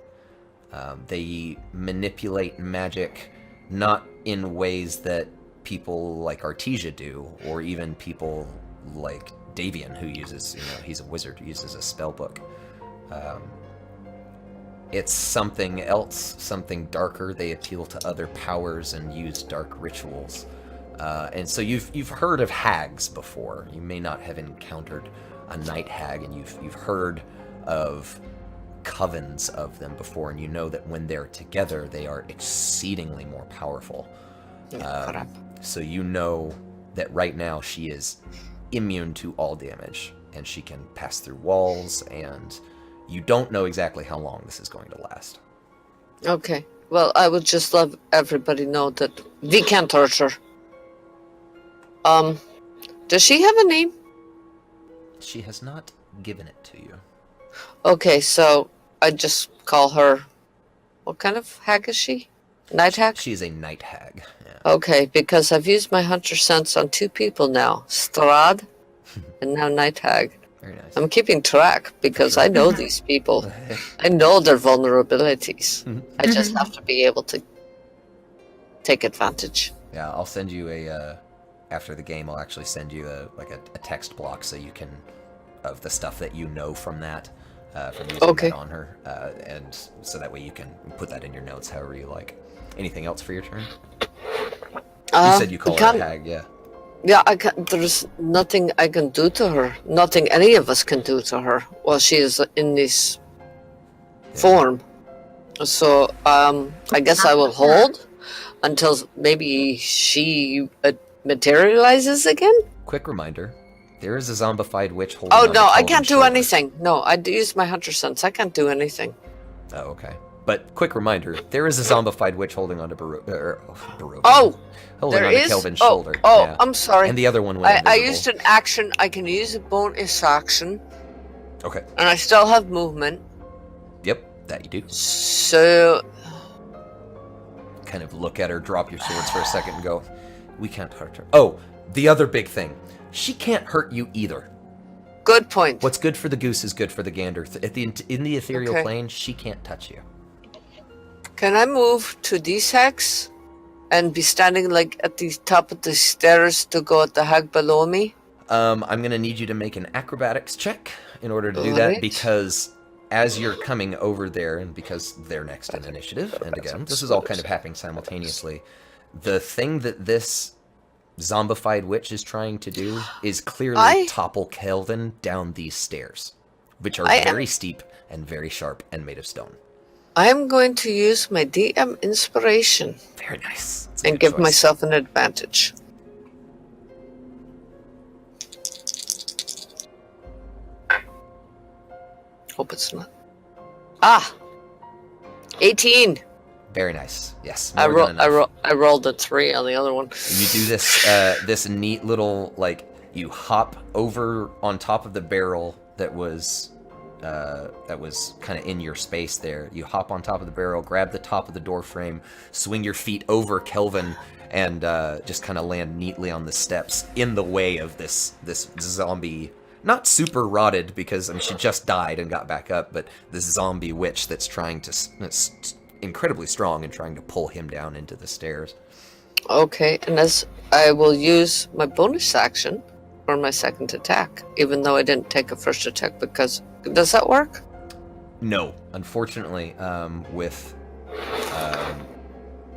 They manipulate magic not in ways that people like Artesia do, or even people like Davian, who uses, he's a wizard who uses a spell book. It's something else, something darker. They appeal to other powers and use dark rituals. And so you've heard of hags before. You may not have encountered a night hag, and you've heard of covens of them before, and you know that when they're together, they are exceedingly more powerful. So you know that right now she is immune to all damage, and she can pass through walls, and you don't know exactly how long this is going to last. Okay. Well, I would just love everybody know that we can't hurt her. Does she have a name? She has not given it to you. Okay, so I just call her... What kind of hag is she? Night hag? She's a night hag. Yeah. Okay, because I've used my hunter sense on 2 people now. Stahd and now night hag. Very nice. I'm keeping track because I know these people. I know their vulnerabilities. I just have to be able to take advantage. Yeah, I'll send you after the game, I'll actually send you a text block so you can, of the stuff that you know from that, from using that on her, and so that way you can put that in your notes however you like. Anything else for your turn? You said you call her a hag, yeah. Yeah, there's nothing I can do to her. Nothing any of us can do to her while she is in this form. So, I guess I will hold until maybe she materializes again? Quick reminder, there is a zombified witch holding Oh, on no, to I can't do shoulder. anything. No, I use my hunter sense. I can't do anything. Oh, okay. But quick reminder, there is a zombified witch holding onto holding onto Kelvin's shoulder. Oh, yeah. I'm sorry. And the other one went I invisible. used an action. I can use a bonus action. Okay. And I still have movement. Yep, that you do. So... Kind of look at her, drop your swords for a second and go, we can't hurt her. Oh, the other big thing. She can't hurt you either. Good point. What's good for the goose is good for the gander. In the ethereal plane, she can't touch you. Can I move to these hags and be standing like at the top of the stairs to go at the hag below me? I'm going to need you to make an acrobatics check in order to do that, because as you're coming over there, and because they're next in initiative, and again, this is all kind of happening simultaneously, the thing that this zombified witch is trying to do is clearly topple Kelvin down these stairs, which are very steep and very sharp and made of stone. I'm going to use my DM inspiration. Very nice. And give myself an advantage. Hope it's not. 18. Very nice. Yes. I rolled a 3 on the other one. You do this this neat little, like, you hop over on top of the barrel that was kind of in your space there. You hop on top of the barrel, grab the top of the door frame, swing your feet over Kelvin, and just kind of land neatly on the steps in the way of this zombie. Not super rotted, because she just died and got back up, but this zombie witch that's trying to incredibly strong and trying to pull him down into the stairs. Okay, and as I will use my bonus action for my second attack, even though I didn't take a first attack, because does that work? No, unfortunately, with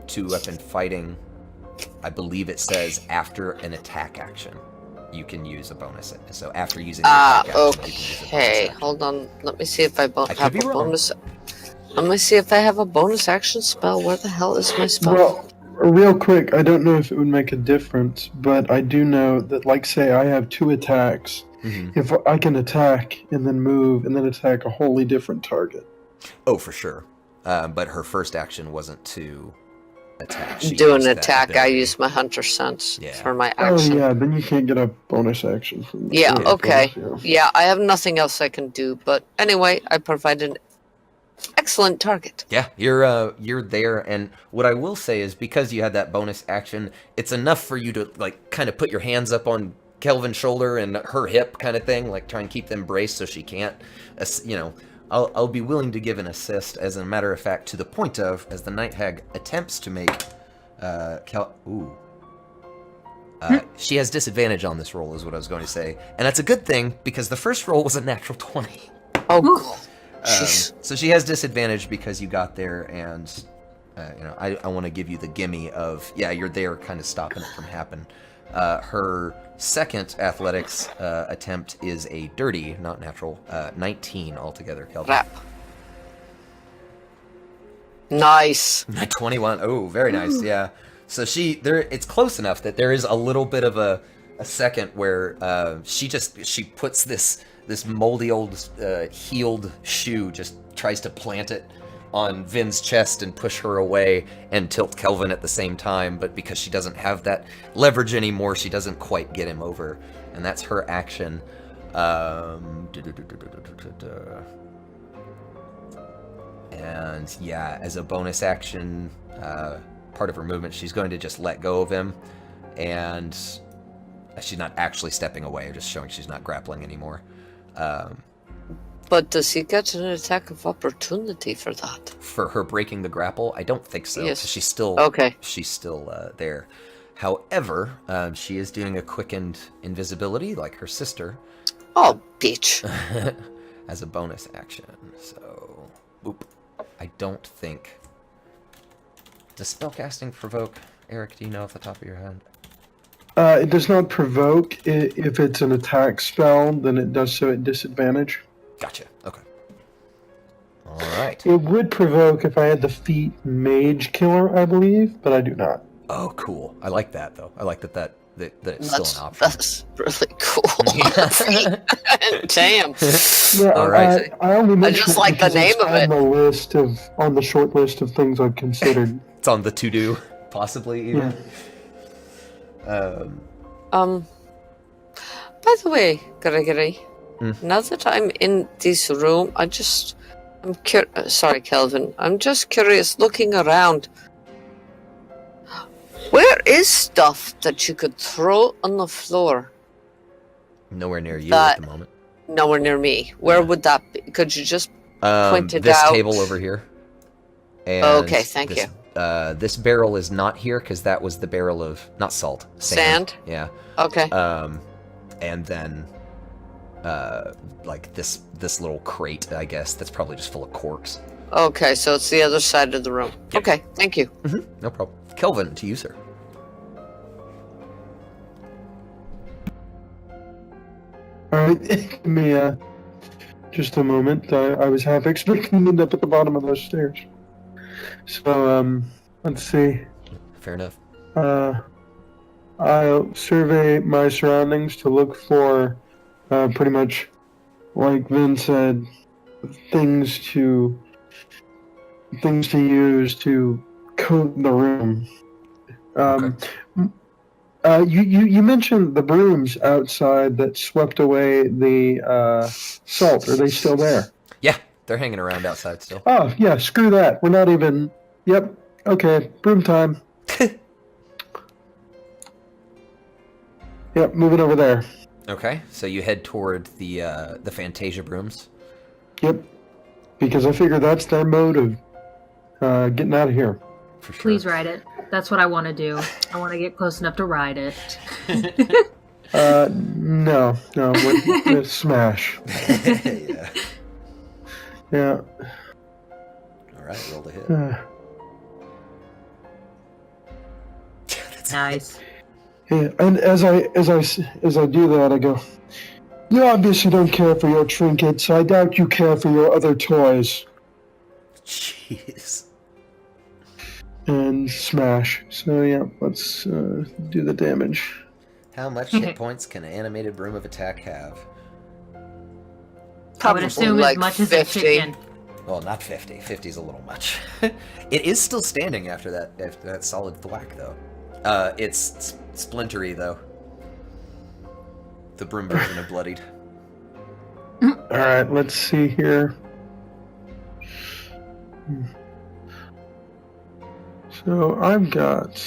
2-weapon fighting, I believe it says after an attack action, you can use a bonus. So after using the attack action, you can use a bonus action. Hold on. Let me see if I have a wrong. bonus. Let me see if I have a bonus action spell. Where the hell is my spell? Well, real quick, I don't know if it would make a difference, but I do know that, like, say I have 2 attacks. Mm-hmm. If I can attack and then move and then attack a wholly different target. Oh, for sure. But her first action wasn't to attack. She Do an used that attack. I ability. use my hunter sense Yeah. for my action. Oh yeah, then you can't get a bonus action from that. Yeah, okay. Bonus, Yeah, I have nothing else I can do. But anyway, I provide an excellent target. Yeah, you're there, and what I will say is, because you had that bonus action, it's enough for you to, like, kind of put your hands up on Kelvin's shoulder and her hip, kind of thing, like try and keep them braced so she can't, I'll be willing to give an assist, as a matter of fact, to the point of, as the Night Hag attempts to make she has disadvantage on this roll, is what I was going to say, and that's a good thing, because the first roll was a natural 20. Oh, cool. So she has disadvantage because you got there, and I want to give you the gimme of, yeah, you're there, kind of stopping it from happening. Her second athletics attempt is a dirty, not natural, 19 altogether, Kelvin. Crap. Nice. 21. Oh, very nice. Yeah. So it's close enough that there is a little bit of a second where she puts this moldy old heeled shoe, just tries to plant it on Vin's chest and push her away and tilt Kelvin at the same time, but because she doesn't have that leverage anymore, she doesn't quite get him over, and that's her action. And yeah, as a bonus action, part of her movement, she's going to just let go of him, and she's not actually stepping away, just showing she's not grappling anymore. But does he get an attack of opportunity for that? For her breaking the grapple? I don't think so. Yes. She's still okay. She's still there. However, she is doing a quickened invisibility like her sister. Oh, bitch. As a bonus action. So, oop. I don't think. Does spellcasting provoke? Eric, do you know off the top of your head? It does not provoke. If it's an attack spell, then it does so at disadvantage. Gotcha. Okay. All right. It would provoke if I had the feat Mage Killer, I believe, but I do not. Oh, cool. I like that, though. I like that it's still an option. That's really cool. Damn. Yeah, All right. I only mentioned just like the name of it. On the short list of things I've considered. It's on the to-do, possibly, even. Yeah. By the way, Gregory, now that I'm in this room, sorry, Kelvin, I'm just curious, looking around. Where is stuff that you could throw on the floor? Nowhere near you at the moment. Nowhere near me. Where would that be? Could you just point it out? This table over here. And okay, thank you. This barrel is not here because that was the barrel of, not salt, sand. Yeah. Okay. And then, like this little crate, I guess, that's probably just full of corks. Okay, so it's the other side of the room. Yep. Okay, thank you. Mm-hmm. No problem. Kelvin, to you, sir. Alright, give me just a moment. I was half expecting to end up at the bottom of those stairs. So, let's see. Fair enough. I'll survey my surroundings to look for, pretty much, like Vin said, things to use to coat the room. Okay. You mentioned the brooms outside that swept away the salt. Are they still there? Yeah, they're hanging around outside still. Oh, yeah, screw that. We're not even... Yep, okay, broom time. Yep, moving over there. Okay, so you head toward the Fantasia brooms. Yep, because I figure that's their mode of getting out of here. For sure. Please ride it. That's what I want to do. I want to get close enough to ride it. No, with smash. Yeah. Yeah. All right, roll the hit. Nice. Yeah, and as I do that, I go, "You obviously don't care for your trinkets. I doubt you care for your other toys." Jeez. And smash. So yeah, let's do the damage. How much hit points can an animated broom of attack have? I would assume like as much 50. as a chicken. Well, not 50. 50 is a little much. It is still standing after that solid thwack, though. It's splintery, though. The broom version of bloodied. All right, let's see here. So I've got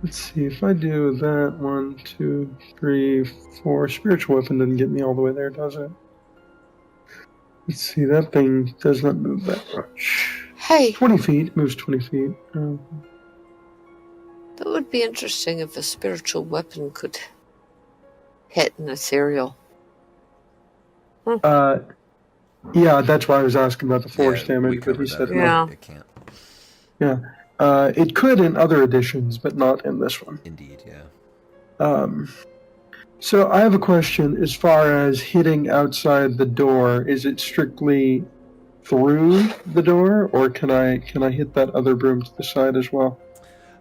let's see if I do that 1, 2, 3, 4. Spiritual weapon doesn't get me all the way there, does it? Let's see, that thing does not move that much. Hey, 20 feet, moves 20 feet. that would be interesting if a spiritual weapon could hit an ethereal. Yeah, that's why I was asking about the force we damage, but he covered said that. no. Yeah. It can't. Yeah. It could in other editions, but not in this one. Indeed, yeah. So I have a question as far as hitting outside the door. Is it strictly through the door, or can I hit that other broom to the side as well?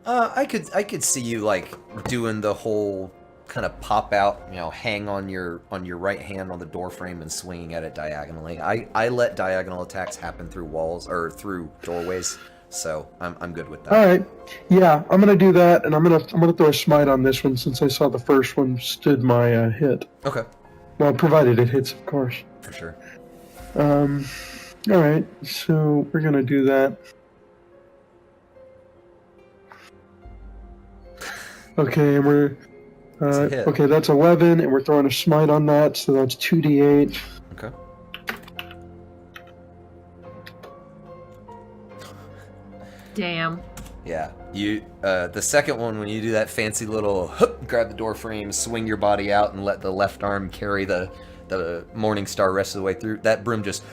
I could see you like doing the whole kind of pop out, hang on your right hand on the door frame and swinging at it diagonally. I let diagonal attacks happen through walls or through doorways, so I'm good with that. All right, yeah, I'm gonna do that, and I'm gonna throw a smite on this one since I saw the first one stood my hit. Okay. Well, provided it hits, of course. For sure. All right, so we're gonna do that. Okay, and we're okay. That's 11, and we're throwing a smite on that, so that's 2d8. Okay. Damn. Yeah, you. The second one, when you do that fancy little grab the door frame, swing your body out, and let the left arm carry the Morning Star rest of the way through, that broom just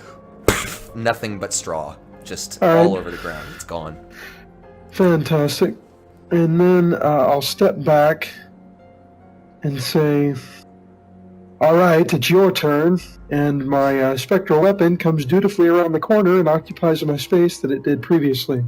nothing but straw, just all over the ground. It's gone. Fantastic. And then I'll step back and say, "All right, it's your turn." And my spectral weapon comes dutifully around the corner and occupies my space that it did previously.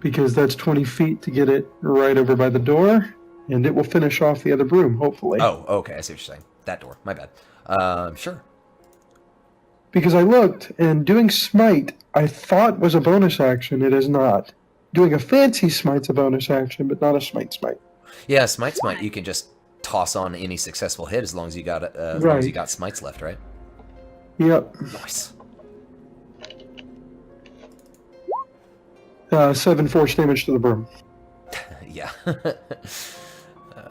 Because that's 20 feet to get it right over by the door, and it will finish off the other broom, hopefully. Oh, okay, I see what you're saying. That door, my bad. Sure. Because I looked, and doing smite, I thought was a bonus action. It is not. Doing a fancy smite's a bonus action, but not a smite. Yeah, smite, you can just toss on any successful hit as long as you got as long as you got smites left, right? Yep. Nice. 7 force damage to the broom. Yeah.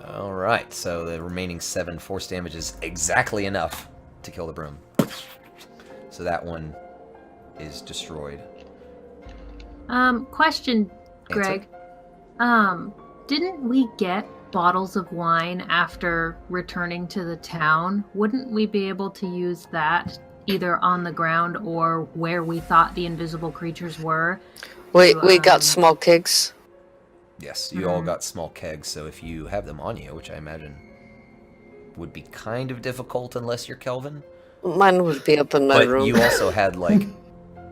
All right, so the remaining 7 force damage is exactly enough to kill the broom. So that one is destroyed. Question, Greg. Didn't we get bottles of wine after returning to the town? Wouldn't we be able to use that either on the ground or where we thought the invisible creatures were? We got small kegs. Yes, you all got small kegs, so if you have them on you, which I imagine would be kind of difficult unless you're Kelvin. Mine would be up in my room. But you also had, like,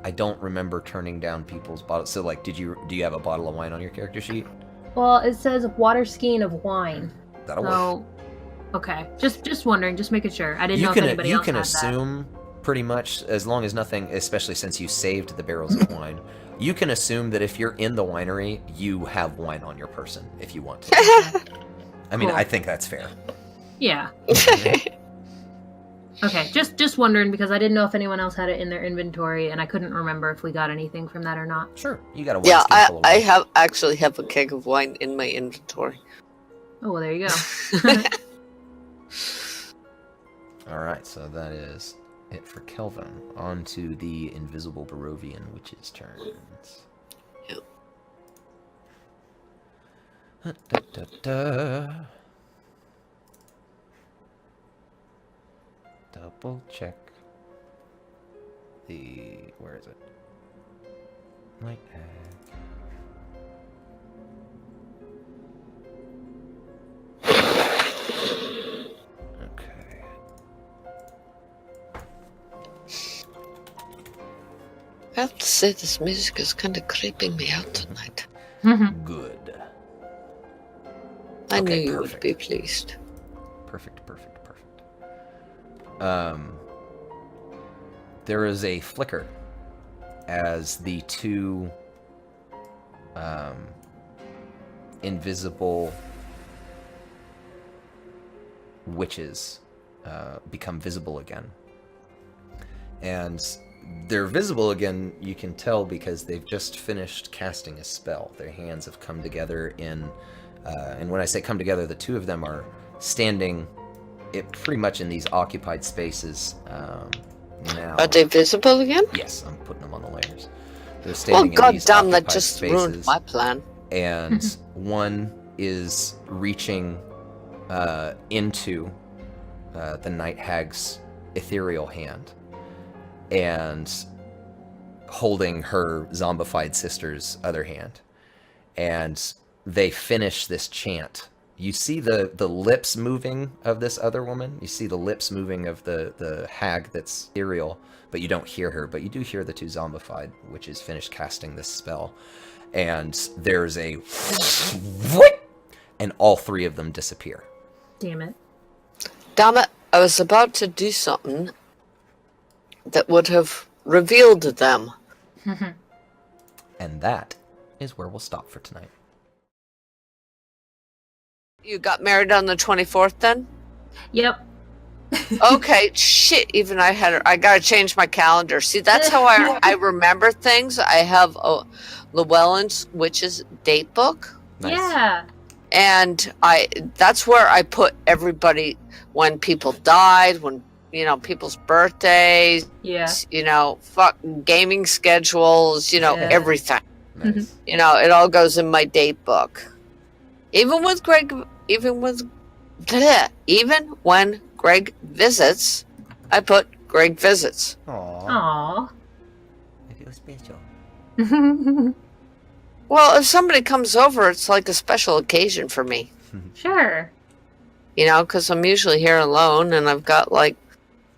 I don't remember turning down people's bottles. So, like, do you have a bottle of wine on your character sheet? Well, it says water skiing of wine. That'll work. Okay. Just wondering, just making sure. I didn't know if anybody else had that. You can assume, pretty much, as long as nothing, especially since you saved the barrels of wine, you can assume that if you're in the winery, you have wine on your person, if you want to. I mean, Cool. I think that's fair. Yeah. Okay, just wondering because I didn't know if anyone else had it in their inventory, and I couldn't remember if we got anything from that or not. Sure, you got a Yeah, wine full of wine. I actually have a keg of wine in my inventory. Oh, well, there you go. Alright, so that is it for Kelvin. On to the invisible Barovian witch's turns. Yep. Double check the... where is it? Night hag. Okay. I have to say, this music is kind of creeping me out tonight. Good. I Okay, knew you perfect. would be pleased. Perfect. There is a flicker as the two invisible witches become visible again. And they're visible again, you can tell, because they've just finished casting a spell. Their hands have come together in... and when I say come together, the two of them are standing pretty much in these occupied spaces now. Are they visible again? Yes, I'm putting them on the layers. They're Well, standing in these goddamn, that occupied just spaces, ruined my plan. and one is reaching into the Night Hag's ethereal hand and holding her zombified sister's other hand. And they finish this chant. You see the lips moving of this other woman. You see the lips moving of the hag that's ethereal, but you don't hear her. But you do hear the two zombified witches finish casting this spell. And there's a whoop, and all three of them disappear. Damn it. Damn it, I was about to do something that would have revealed them. And that is where we'll stop for tonight. You got married on the 24th then? Yep. Okay, shit, even I gotta change my calendar. See, that's how I remember things. I have a Llewellyn's Witch's date book. Nice. Yeah. And that's where I put everybody when people died, when, people's birthdays, gaming schedules, Yeah. everything. Nice. It all goes in my date book. Even when Greg visits, I put Greg visits. Aww. Aww. I feel special. Well, if somebody comes over, it's like a special occasion for me. Sure. Because I'm usually here alone, and I've got like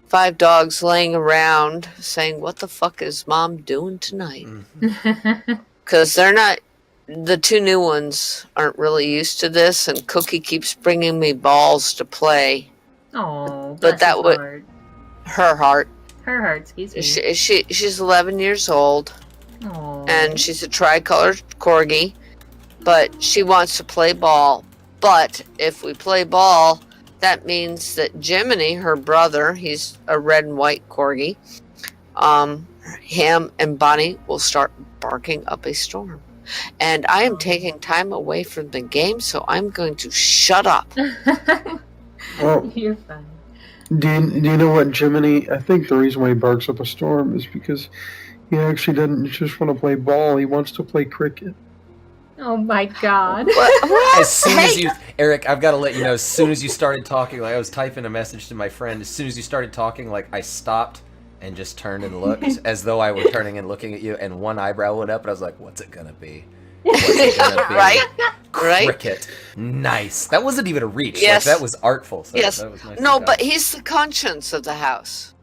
5 dogs laying around saying, "What the fuck is Mom doing tonight?" Because they're not. The 2 new ones aren't really used to this, and Cookie keeps bringing me balls to play. Oh, But that would her heart. Her heart, excuse me. She's 11 years old, Aw. and she's a tricolored corgi, but she wants to play ball. But if we play ball, that means that Jiminy, her brother, he's a red and white corgi, him and Bonnie will start barking up a storm. And I am taking time away from the game, so I'm going to shut up. Well, You're fine. do you know what, Jiminy? I think the reason why he barks up a storm is because he actually doesn't just want to play ball. He wants to play cricket. Oh my god. What? As soon as you, Eric, I've got to let you know, as soon as you started talking, like I was typing a message to my friend, as soon as you started talking, like I stopped and just turned and looked as though I were turning and looking at you, and one eyebrow went up, and I was like, what's it gonna be? What's it gonna be? Right? Cricket. Nice. That wasn't even a reach. Yes. Like, that was artful. So Yes. that was nice. No, but he's the conscience of the house.